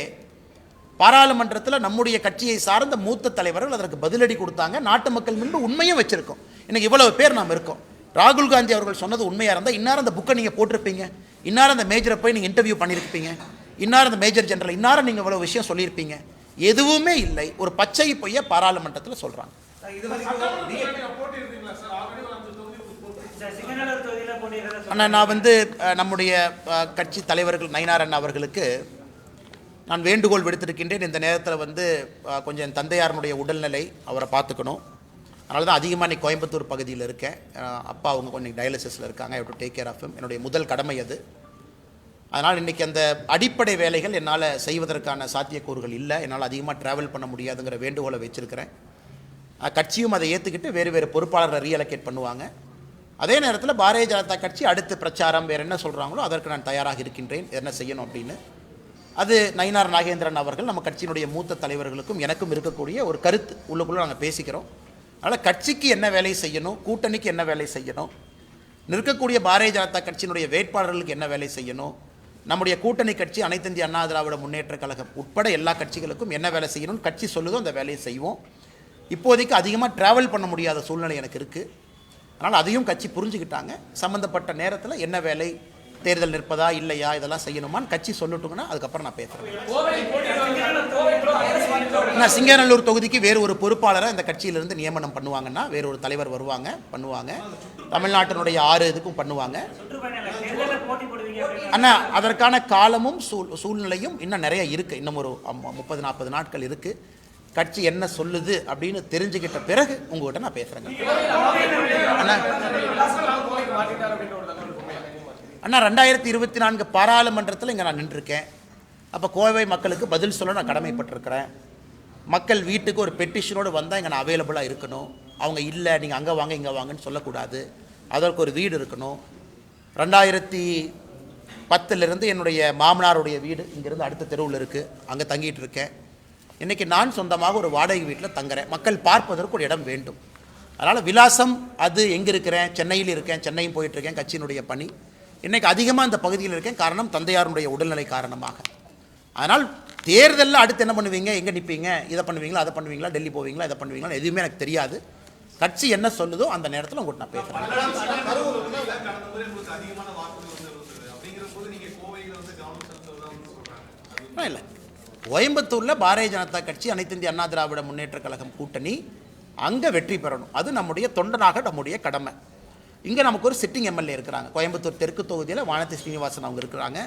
பாராளுமன்றத்தில் நம்முடைய கட்சியை சார்ந்த மூத்த தலைவர்கள் அதற்கு பதிலடி கொடுத்தாங்க. நாட்டு மக்கள் முன்பு உண்மையும் வச்சிருக்கோம். இன்னைக்கு இவ்வளவு பேர் நாம் இருக்கோம். ராகுல் காந்தி அவர்கள் சொன்னது உண்மையாக இருந்தால் இன்னார் அந்த புக்கை நீங்கள் போட்டிருப்பீங்க, இன்னார் அந்த மேஜரை போய் நீங்கள் இன்டர்வியூ பண்ணியிருப்பீங்க, இன்னார் அந்த மேஜர் ஜெனரல் இன்னார் நீங்கள் இவ்வளோ விஷயம் சொல்லியிருப்பீங்க. எதுவுமே இல்லை, ஒரு பச்சை பொய்யை பாராளுமன்றத்தில் சொல்கிறாங்க. ஆனால் நான் வந்து நம்முடைய கட்சி தலைவர்கள் நயினார் அண்ணா அவர்களுக்கு நான் வேண்டுகோள் விடுத்திருக்கின்றேன். இந்த நேரத்தில் வந்து கொஞ்சம் என் தந்தையாரனுடைய உடல்நிலை அவரை பார்த்துக்கணும். அதனால தான் அதிகமாக இன்றைக்கி கோயம்புத்தூர் பகுதியில் இருக்கேன். அப்பா அவங்க கொஞ்சம் டயாலிசிஸில் இருக்காங்க. I have to take care of him. என்னுடைய முதல் கடமை அது. அதனால் இன்றைக்கி அந்த அடிப்படை வேலைகள் என்னால் செய்வதற்கான சாத்தியக்கூறுகள் இல்லை. என்னால் அதிகமாக ட்ராவல் பண்ண முடியாதுங்கிற வேண்டுகோளை வச்சுருக்கிறேன். கட்சியும் அதை ஏற்றுக்கிட்டு வேறு பொறுப்பாளர்களை ரீஅலோகேட் பண்ணுவாங்க. அதே நேரத்தில் பாரதிய ஜனதா கட்சி அடுத்து பிரச்சாரம் வேறு என்ன சொல்கிறாங்களோ அதற்கு நான் தயாராக இருக்கின்றேன், என்ன செய்யணும் அப்படின்னு. அது நயினார் நாகேந்திரன் அவர்கள் நம்ம கட்சியினுடைய மூத்த தலைவர்களுக்கும் எனக்கும் இருக்கக்கூடிய ஒரு கருத்து உள்ளுக்குள்ளே நாங்கள் பேசிக்கிறோம். அதனால் கட்சிக்கு என்ன வேலை செய்யணும், கூட்டணிக்கு என்ன வேலை செய்யணும், நிற்கக்கூடிய பாரதிய ஜனதா கட்சியினுடைய வேட்பாளர்களுக்கு என்ன வேலை செய்யணும், நம்முடைய கூட்டணி கட்சி அனைத்து இந்திய அண்ணா திராவிட முன்னேற்ற கழகம் உட்பட எல்லா கட்சிகளுக்கும் என்ன வேலை செய்யணும்னு கட்சி சொல்லுதோ அந்த வேலையை செய்வோம். இப்போதைக்கு அதிகமாக ட்ராவல் பண்ண முடியாத சூழ்நிலை எனக்கு இருக்குது. அதனால் அதையும் கட்சி புரிஞ்சுக்கிட்டாங்க. சம்மந்தப்பட்ட நேரத்தில் என்ன வேலை, தேர்தல் நிற்பதா இல்லையா, இதெல்லாம் செய்யணுமான்னு கட்சி சொல்லட்டுங்கன்னா அதுக்கப்புறம் நான் பேசுகிறேன். நான் சிங்காநல்லூர் தொகுதிக்கு வேறு ஒரு பொறுப்பாளரை இந்த கட்சியிலிருந்து நியமனம் பண்ணுவாங்கன்னா, வேறு ஒரு தலைவர் பண்ணுவாங்க. தமிழ்நாட்டினுடைய 6 இதுக்கும் பண்ணுவாங்க. ஆனால் அதற்கான காலமும் சூழ்நிலையும் இன்னும் நிறைய இருக்குது. இன்னும் ஒரு 30-40 நாட்கள் இருக்குது. கட்சி என்ன சொல்லுது அப்படின்னு தெரிஞ்சுக்கிட்ட பிறகு உங்கள்கிட்ட நான் பேசுகிறேங்க. அண்ணா 2024 பாராளுமன்றத்தில் இங்கே நான் நின்றுருக்கேன். அப்போ கோவை மக்களுக்கு பதில் சொல்ல நான் கடமைப்பட்டிருக்கிறேன். மக்கள் வீட்டுக்கு ஒரு பெட்டிஷனோடு வந்தால் இங்கே நான் அவைலபிளாக இருக்கணும். அவங்க இல்லை நீங்கள் அங்கே வாங்க இங்கே வாங்கன்னு சொல்லக்கூடாது. அதற்கு ஒரு வீடு இருக்கணும். 2010 என்னுடைய மாமனாருடைய வீடு இங்கேருந்து அடுத்த தெருவில் இருக்குது, அங்கே தங்கிட்டு இருக்கேன். இன்றைக்கி நான் சொந்தமாக ஒரு வாடகை வீட்டில் தங்குறேன், மக்கள் பார்ப்பதற்கு ஒரு இடம் வேண்டும். அதனால் விலாசம் அது எங்கே இருக்கிறேன், சென்னையில் இருக்கேன், சென்னையும் போயிட்டுருக்கேன், கட்சியினுடைய பணி இன்றைக்கி அதிகமாக இந்த பகுதியில் இருக்கேன், காரணம் தந்தையாருடைய உடல்நிலை காரணமாக. அதனால் தேர்தலில் அடுத்து என்ன பண்ணுவீங்க, எங்கே நிற்பீங்க, இதை பண்ணுவீங்களா, அதை பண்ணுவீங்களா, டெல்லி போவீங்களா, இதை பண்ணுவீங்களா, எதுவுமே எனக்கு தெரியாது. கட்சி என்ன சொல்லுதோ அந்த நேரத்தில் உங்கள்கிட்ட நான் பேசுகிறேன். இல்லை, கோயம்புத்தூரில் பாரதிய ஜனதா கட்சி அனைத்து இந்திய அண்ணா திராவிட முன்னேற்ற கழகம் கூட்டணி அங்கே வெற்றி பெறணும். அது நம்முடைய தொண்டனாக நம்முடைய கடமை. இங்கே நமக்கு ஒரு சிட்டிங் எம்எல்ஏ இருக்கிறாங்க, கோயம்புத்தூர் தெற்கு தொகுதியில் வானதி ஸ்ரீனிவாசன் அவங்க இருக்கிறாங்க.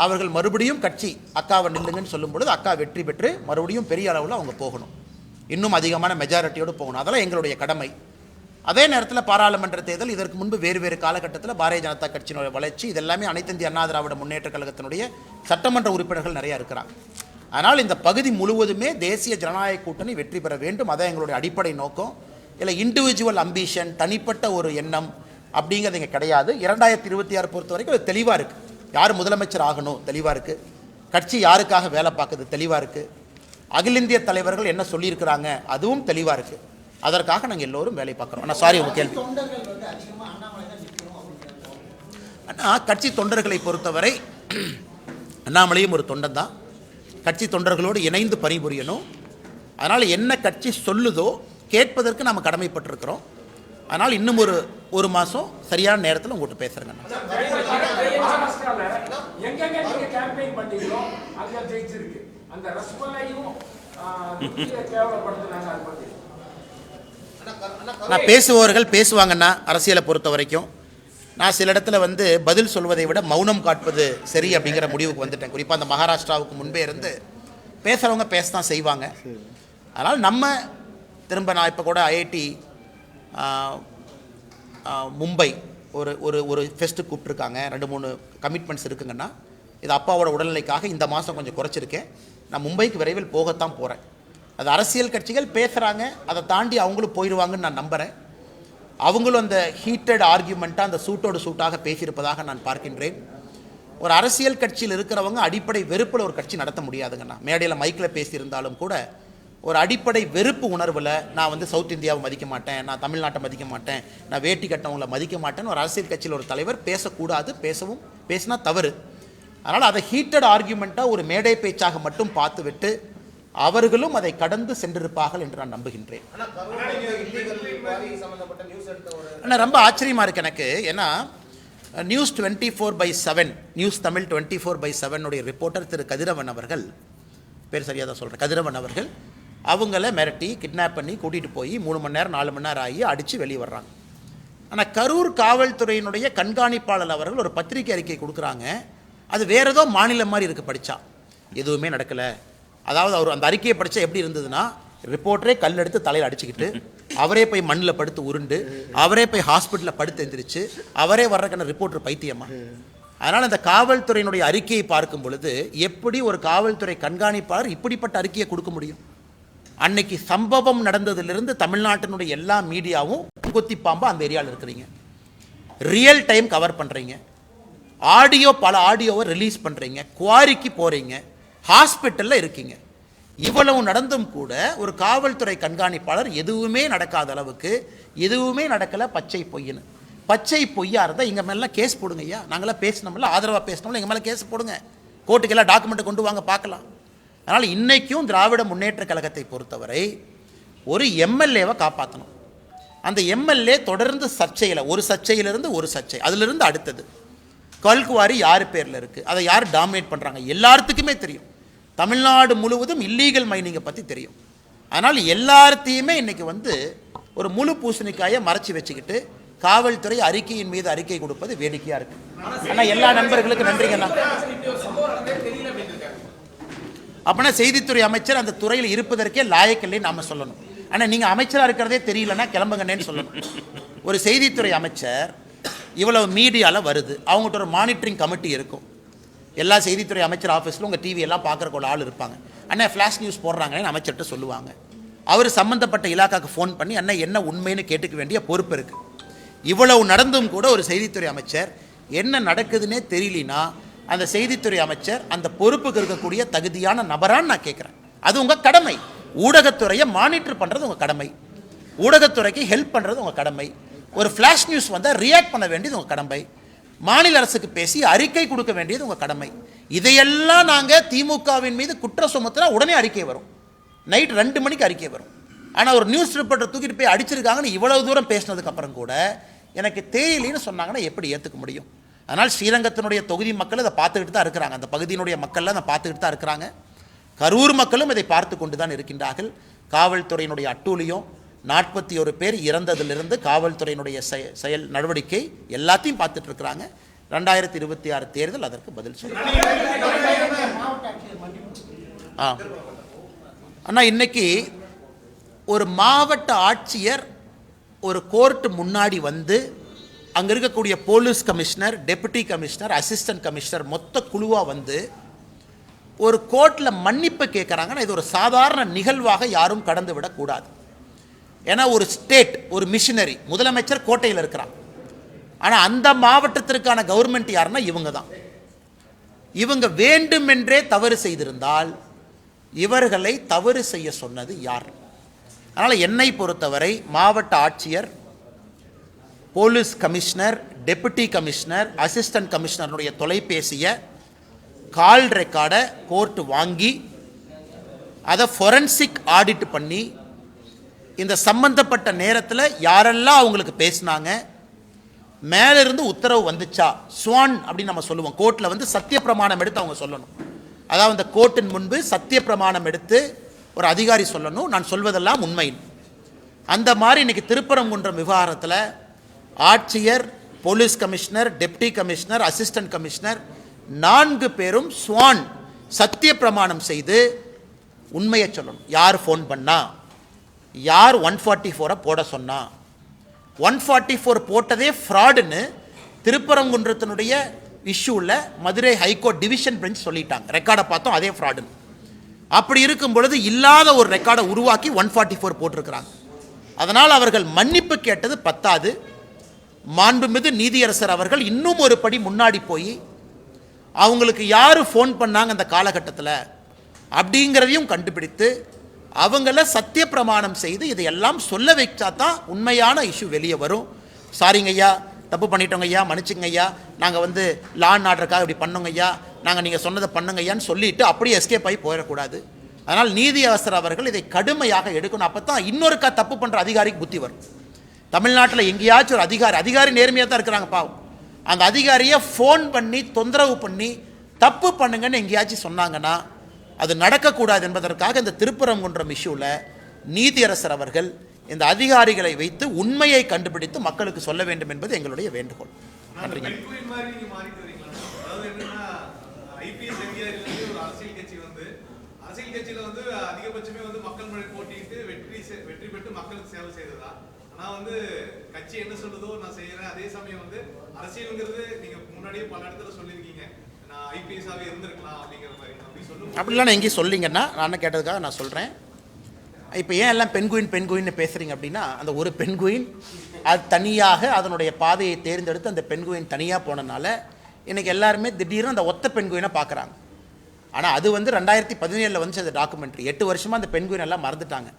அவர்கள் மறுபடியும் கட்சி அக்காவை நில்லுங்கன்னு சொல்லும் பொழுது அக்கா வெற்றி பெற்று மறுபடியும் பெரிய அளவில் அவங்க போகணும், இன்னும் அதிகமான மெஜாரிட்டியோடு போகணும். அதெல்லாம் எங்களுடைய கடமை. அதே நேரத்தில் பாராளுமன்ற தேர்தல், இதற்கு முன்பு வேறு வேறு காலகட்டத்தில் பாரதிய ஜனதா கட்சியினுடைய வளர்ச்சி, இதெல்லாமே அனைத்து இந்திய அண்ணா திராவிட முன்னேற்ற கழகத்தினுடைய சட்டமன்ற உறுப்பினர்கள் நிறையா இருக்கிறாங்க. அதனால் இந்த பகுதி முழுவதுமே தேசிய ஜனநாயக கூட்டணி வெற்றி பெற வேண்டும். அதான் எங்களுடைய அடிப்படை நோக்கம். இல்லை இண்டிவிஜுவல் அம்பிஷன், தனிப்பட்ட ஒரு எண்ணம் அப்படிங்கிறது இங்கே கிடையாது. 2026 பொறுத்த வரைக்கும் அது தெளிவாக இருக்குது. யார் முதலமைச்சர் ஆகணும் தெளிவாக இருக்குது, கட்சி யாருக்காக வேலை பார்க்குது தெளிவாக இருக்குது, அகில இந்திய தலைவர்கள் என்ன சொல்லியிருக்கிறாங்க அதுவும் தெளிவாக இருக்குது. அதற்காக நாங்கள் எல்லோரும் வேலை பார்க்குறோம். ஆனால் சாரி உங்கள் கேள்வி. ஆனால் கட்சி தொண்டர்களை பொறுத்தவரை அண்ணாமலையும் ஒரு தொண்டன் தான், கட்சி தொண்டர்களோடு இணைந்து பணிபுரியணும். அதனால் என்ன கட்சி சொல்லுதோ கேட்பதற்கு நாம் கடமைப்பட்டிருக்கிறோம். அதனால் இன்னும் ஒரு மாதம் சரியான நேரத்தில் உங்கள்கிட்ட பேசுகிறேங்க. நான் பேசுபவர்கள் பேசுவாங்கன்னா அரசியலை பொறுத்த வரைக்கும் நான் சில இடத்துல பதில் சொல்வதை விட மௌனம் காட்பது சரி அப்படிங்கிற முடிவுக்கு வந்துட்டேன். குறிப்பாக அந்த மகாராஷ்டிராவுக்கு முன்பே இருந்து பேசுகிறவங்க பேச தான் செய்வாங்க. அதனால் நம்ம திரும்ப நான் இப்போ கூட ஐஐடி மும்பை ஒரு ஃபெஸ்ட்டு கூப்பிட்ருக்காங்க, 2-3 கமிட்மெண்ட்ஸ் இருக்குங்கன்னா, இது அப்பாவோட உடல்நிலைக்காக இந்த மாதம் கொஞ்சம் குறைச்சிருக்கேன். நான் மும்பைக்கு விரைவில் போகத்தான் போகிறேன். அது அரசியல் கட்சிகள் பேசுகிறாங்க, அதை தாண்டி அவங்களும் போயிடுவாங்கன்னு நான் நம்புகிறேன். அவங்களும் அந்த ஹீட்டட் ஆர்கியூமெண்ட்டாக அந்த சூட்டோடு சூட்டாக பேசியிருப்பதாக நான் பார்க்கின்றேன். ஒரு அரசியல் கட்சியில் இருக்கிறவங்க அடிப்படை வெறுப்பில் ஒரு கட்சி நடத்த முடியாதுங்கண்ணா. மேடையில் மைக்கில் பேசியிருந்தாலும் கூட ஒரு அடிப்படை வெறுப்பு உணர்வில் நான் சவுத் இந்தியாவை மதிக்க மாட்டேன், நான் தமிழ்நாட்டை மதிக்க மாட்டேன், நான் வேட்டி கட்டவங்களை மதிக்க மாட்டேன்னு ஒரு அரசியல் கட்சியில் ஒரு தலைவர் பேசக்கூடாது. பேசினா தவறு. அதனால் அதை ஹீட்டட் ஆர்கியூமெண்ட்டாக ஒரு மேடை பேச்சாக மட்டும் பார்த்துவிட்டு அவர்களும் அதை கடந்து சென்றிருப்பார்கள் என்று நான் நம்புகின்றேன். ஆனால் ரொம்ப ஆச்சரியமாக இருக்குது எனக்கு. ஏன்னா நியூஸ் 24/7 நியூஸ் தமிழ் 24/7 உடைய ரிப்போர்ட்டர் திரு கதிரவன் அவர்கள், பேர் சரியாக தான் சொல்கிறேன், கதிரவன் அவர்கள் அவங்கள மிரட்டி கிட்னாப் பண்ணி கூட்டிகிட்டு போய் 3 மணி நேரம் 4 மணி நேரம் ஆகி அடித்து வெளியே வர்றாங்க. ஆனால் கரூர் காவல்துறையினுடைய கண்காணிப்பாளர் அவர்கள் ஒரு பத்திரிகை அறிக்கை கொடுக்குறாங்க. அது வேறு ஏதோ மாநிலம் மாதிரி இருக்குது. படித்தா எதுவுமே நடக்கலை. அதாவது அவர் அந்த அறிக்கையை படித்தா எப்படி இருந்ததுன்னா, ரிப்போர்ட்டரே கல் எடுத்து தலையில் அடிச்சுக்கிட்டு, அவரே போய் மண்ணில் படுத்து உருண்டு, அவரே போய் ஹாஸ்பிட்டலில் படுத்து எந்திரிச்சு, அவரே வர்றதுக்கான ரிப்போர்ட்டர் பைத்தியமா. அதனால் அந்த காவல்துறையினுடைய அறிக்கையை பார்க்கும் பொழுது எப்படி ஒரு காவல்துறை கண்காணிப்பாளர் இப்படிப்பட்ட அறிக்கையை கொடுக்க முடியும்? அன்னைக்கு சம்பவம் நடந்ததிலிருந்து தமிழ்நாட்டினுடைய எல்லா மீடியாவும் கொத்தி பாம்பா அந்த ஏரியாவில் இருக்கிறீங்க, ரியல் டைம் கவர் பண்ணுறீங்க, பல ஆடியோவை ரிலீஸ் பண்ணுறீங்க, குவாரிக்கு போகிறீங்க, ஹாஸ்பிட்டலில் இருக்கீங்க. இவ்வளவு நடந்தும் கூட ஒரு காவல்துறை கண்காணிப்பாளர் எதுவுமே நடக்காத அளவுக்கு எதுவுமே நடக்கலை, பச்சை பொய்ன்னு. பச்சை பொய்யா இருந்தால் எங்கள் மேலாம் கேஸ் போடுங்க ஐயா. நாங்களாம் பேசினோம்ல, ஆதரவாக பேசினோம்ல, எங்கள் மேலே கேஸ் போடுங்க, கோர்ட்டுக்கெல்லாம் டாக்குமெண்ட்டை கொண்டு வாங்க பார்க்கலாம். அதனால் இன்றைக்கும் திராவிட முன்னேற்ற கழகத்தை பொறுத்தவரை ஒரு எம்எல்ஏவை காப்பாற்றணும். அந்த எம்எல்ஏ தொடர்ந்து சர்ச்சையில், ஒரு சர்ச்சையிலிருந்து ஒரு சர்ச்சை, அதிலிருந்து அடுத்தது கல்குவாரி யார் பேரில் இருக்குது, அதை யார் டாமினேட் பண்ணுறாங்க எல்லாத்துக்குமே தெரியும். தமிழ்நாடு முழுவதும் இல்லீகல் மைனிங்கை பற்றி தெரியும். அதனால் எல்லாத்தையுமே இன்றைக்கி ஒரு முழு பூசணிக்காயை மறைச்சி வச்சுக்கிட்டு காவல்துறை அறிக்கையின் மீது அறிக்கை கொடுப்பது வேடிக்கையாக இருக்குது. ஆனால் எல்லா நண்பர்களுக்கும் நன்றிங்கண்ணா. அப்படின்னா செய்தித்துறை அமைச்சர் அந்த துறையில் இருப்பதற்கே லாயக்கில்லைன்னு நாம் சொல்லணும். ஆனால் நீங்கள் அமைச்சராக இருக்கிறதே தெரியலன்னா கிளம்புங்கன்னு சொல்லணும். ஒரு செய்தித்துறை அமைச்சர் இவ்வளவு மீடியாவில் வருது, அவங்ககிட்ட ஒரு மானிட்டரிங் கமிட்டி இருக்கும். எல்லா செய்தித்துறை அமைச்சர் ஆஃபீஸில் உங்கள் டிவி எல்லாம் பார்க்குறக்கு ஒரு ஆள் இருப்பாங்க. அண்ணா ஃப்ளாஷ் நியூஸ் போடுறாங்கன்னு அமைச்சர்கிட்ட சொல்லுவாங்க. அவர் சம்மந்தப்பட்ட இலாக்காவுக்கு ஃபோன் பண்ணி அண்ணா என்ன உண்மைன்னு கேட்டுக்க வேண்டிய பொறுப்பு இருக்குது. இவ்வளவு நடந்தும் கூட ஒரு செய்தித்துறை அமைச்சர் என்ன நடக்குதுன்னே தெரியலனா அந்த செய்தித்துறை அமைச்சர் அந்த பொறுப்புக்கு இருக்கக்கூடிய தகுதியான நபரான்னு நான் கேட்குறேன். அது உங்கள் கடமை. ஊடகத்துறையை மானிட்டர் பண்ணுறது உங்கள் கடமை, ஊடகத்துறைக்கு ஹெல்ப் பண்ணுறது உங்கள் கடமை. ஒரு ஃப்ளாஷ் நியூஸ் வந்தால் ரியாக்ட் பண்ண வேண்டியது உங்கள் கடமை, மாநில அரசுக்கு பேசி அறிக்கை கொடுக்க வேண்டியது உங்கள் கடமை. இதையெல்லாம் நாங்கள் திமுகவின் மீது குற்றம் சுமத்தினா உடனே அறிக்கை வரும், நைட் 2 மணிக்கு அறிக்கை வரும். ஆனால் ஒரு நியூஸ் ரிப்போர்ட்டர் தூக்கிட்டு போய் அடிச்சிருக்காங்கன்னு இவ்வளவு தூரம் பேசினதுக்கு அப்புறம் கூட எனக்கு தேயிலைன்னு சொன்னாங்கன்னா எப்படி ஏற்றுக்க முடியும்? அதனால் ஸ்ரீரங்கத்தினுடைய தொகுதி மக்கள் அதை பார்த்துக்கிட்டு தான் இருக்கிறாங்க, அந்த பகுதியினுடைய மக்கள்லாம் அதை பார்த்துக்கிட்டு தான் இருக்கிறாங்க. கரூர் மக்களும் இதை பார்த்து கொண்டு தான் இருக்கின்றார்கள். காவல்துறையினுடைய அட்டூழியம், 41 பேர் இறந்ததிலிருந்து காவல்துறையினுடைய செயல் நடவடிக்கை எல்லாத்தையும் பார்த்துட்டு இருக்கிறாங்க. 2026 தேர்தல் அதற்கு பதில் சொல்லுங்க. அண்ணா, இன்னைக்கு ஒரு மாவட்ட ஆட்சியர் ஒரு கோர்ட்டு முன்னாடி வந்து அங்கே இருக்கக்கூடிய police commissioner, deputy commissioner, assistant commissioner மொத்த குழுவாக வந்து ஒரு கோர்ட்டில் மன்னிப்பு கேட்குறாங்கன்னா இது ஒரு சாதாரண நிகழ்வாக யாரும் கடந்து விடக்கூடாது. ஏன்னா ஒரு ஸ்டேட், ஒரு மிஷினரி, முதலமைச்சர் கோட்டையில் இருக்கிறான். ஆனால் அந்த மாவட்டத்திற்கான கவர்மெண்ட் யாருன்னா இவங்க தான். இவங்க வேண்டுமென்றே தவறு செய்திருந்தால் இவர்களை தவறு செய்ய சொன்னது யார்? அதனால் என்னை பொறுத்தவரை மாவட்ட ஆட்சியர், police commissioner, deputy commissioner, assistant கமிஷனருடைய தொலைபேசியை கால் ரெக்கார்டை கோர்ட்டு வாங்கி அதை ஃபொரன்சிக் ஆடிட் பண்ணி இந்த சம்பந்தப்பட்ட நேரத்தில் யாரெல்லாம் அவங்களுக்கு பேசினாங்க, மேலிருந்து உத்தரவு வந்துச்சா, ஸ்வான் அப்படின்னு நம்ம சொல்லுவோம், கோர்ட்டில் வந்து சத்திய பிரமாணம் எடுத்து அவங்க சொல்லணும். அதாவது அந்த கோர்ட்டின் முன்பு சத்திய பிரமாணம் எடுத்து ஒரு அதிகாரி சொல்லணும், நான் சொல்வதெல்லாம் உண்மை. அந்த மாதிரி இன்னைக்கு திருப்பரங்குன்றம் விவகாரத்தில் ஆட்சியர், police commissioner, deputy commissioner, assistant commissioner 4 பேரும் ஸ்வான் சத்திய பிரமாணம் செய்து உண்மையை சொல்லணும். யார் ஃபோன் பண்ணா, யார் 144 போட சொன்னா, 144 போட்டதே ஃப்ராடுன்னு திருப்பரங்குன்றத்தினுடைய இஷ்யூவில் மதுரை ஹைகோர்ட் டிவிஷன் பெஞ்ச் சொல்லிட்டாங்க. ரெக்கார்டை பார்த்தோம், அதே ஃப்ராடுன்னு. அப்படி இருக்கும் பொழுது இல்லாத ஒரு ரெக்கார்டை உருவாக்கி 144 போட்டிருக்கிறாங்க. அதனால் அவர்கள் மன்னிப்பு கேட்டது பத்தாது, மாண்புமிகு நீதியரசர் அவர்கள் இன்னும் ஒரு படி முன்னாடி போய் அவங்களுக்கு யார் ஃபோன் பண்ணாங்க அந்த காலகட்டத்தில் அப்படிங்கிறதையும் கண்டுபிடித்து அவங்கள சத்திய பிரமாணம் செய்து இதையெல்லாம் சொல்ல வைச்சா தான் உண்மையான இஷ்யூ வெளியே வரும். சாரிங்க ஐயா, தப்பு பண்ணிட்டோங்க ஐயா, மன்னிச்சுங்க ஐயா, நாங்கள் வந்து லா அண்ட் ஆர்டருக்காக இப்படி பண்ணோங்க ஐயா, நாங்கள் நீங்கள் சொன்னதை பண்ணுங்க ஐயான்னு சொல்லிட்டு அப்படியே எஸ்கேப் ஆகி போயிடக்கூடாது. அதனால் நீதியரசர் அவர்கள் இதை கடுமையாக எடுக்கணும். அப்போ தான் இன்னொருக்கா தப்பு பண்ணுற அதிகாரிக்கு புத்தி வரும். தமிழ்நாட்டில் எங்கேயாச்சும் ஒரு அதிகாரி நேர்மையாக தான் இருக்கிறாங்க பாவம், அந்த அதிகாரியை ஃபோன் பண்ணி தொந்தரவு பண்ணி தப்பு பண்ணுங்கன்னு எங்கேயாச்சும் சொன்னாங்கன்னா அது நடக்கக்கூடாது என்பதற்காக இந்த திருப்பரங்குன்றம் இஷ்யூவில் நீதியரசர் அவர்கள் இந்த அதிகாரிகளை வைத்து உண்மையை கண்டுபிடித்து மக்களுக்கு சொல்ல வேண்டும் என்பது எங்களுடைய வேண்டுகோள். நன்றிங்க. அரசியல் கட்சியில வந்து அதிகபட்சமே வந்து மக்கள் முன்னாடி போட்டிட்டு வெற்றி பெற்று மக்களுக்கு சேவை செய்ததா? ஆனா வந்து கட்சி என்ன சொல்லுதோ நான் செய்யறேன். அதே சமயம் வந்து அரசியல்ங்கிறது நீங்க முன்னாடியே பல இடத்துல சொல்லியிருக்கீங்க, நான் ஐபிஎஸ்ஸாவே இருந்திருக்கலாம் அப்படிங்கிற மாதிரி. அப்படி சொல்லுங்க. அப்படிலாம் நான் எங்கேயும் சொல்லிங்கன்னா நான் கேட்டதுக்காக நான் சொல்கிறேன். இப்போ ஏன் எல்லாம் பெண்குயின் பேசுகிறீங்க அப்படின்னா, அந்த ஒரு பெண்குயின் அது தனியாக அதனுடைய பாதையை தேர்ந்தெடுத்து அந்த பெண்குயின் தனியாக போனதுனால இன்றைக்கி எல்லாருமே திடீர்னு அந்த ஒத்த பெண்குயினை பார்க்குறாங்க. ஆனால் அது வந்து 2017 வந்துச்சு அந்த டாக்குமெண்ட்ரி. 8 வருஷமாக அந்த பெண்குயின் எல்லாம் மறந்துட்டாங்க.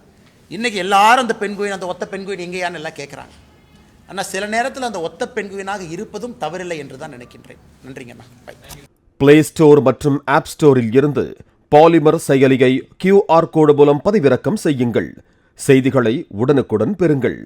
இன்றைக்கி எல்லாரும் அந்த பெண்குயின், அந்த ஒத்த பெண்குயின் எங்கேயான்னு எல்லாம் கேட்குறாங்க. ஆனால் சில நேரத்தில் அந்த ஒத்த பெண்குயினாக இருப்பதும் தவறில்லை என்று தான் நினைக்கின்றேன். நன்றிங்கண்ணா. பை. பிளே ஸ்டோர் மற்றும் ஆப் ஸ்டோரில் இருந்து பாலிமர் செயலியை QR கோடு மூலம் பதிவிறக்கம் செய்யுங்கள். செய்திகளை உடனுக்குடன் பெறுங்கள்.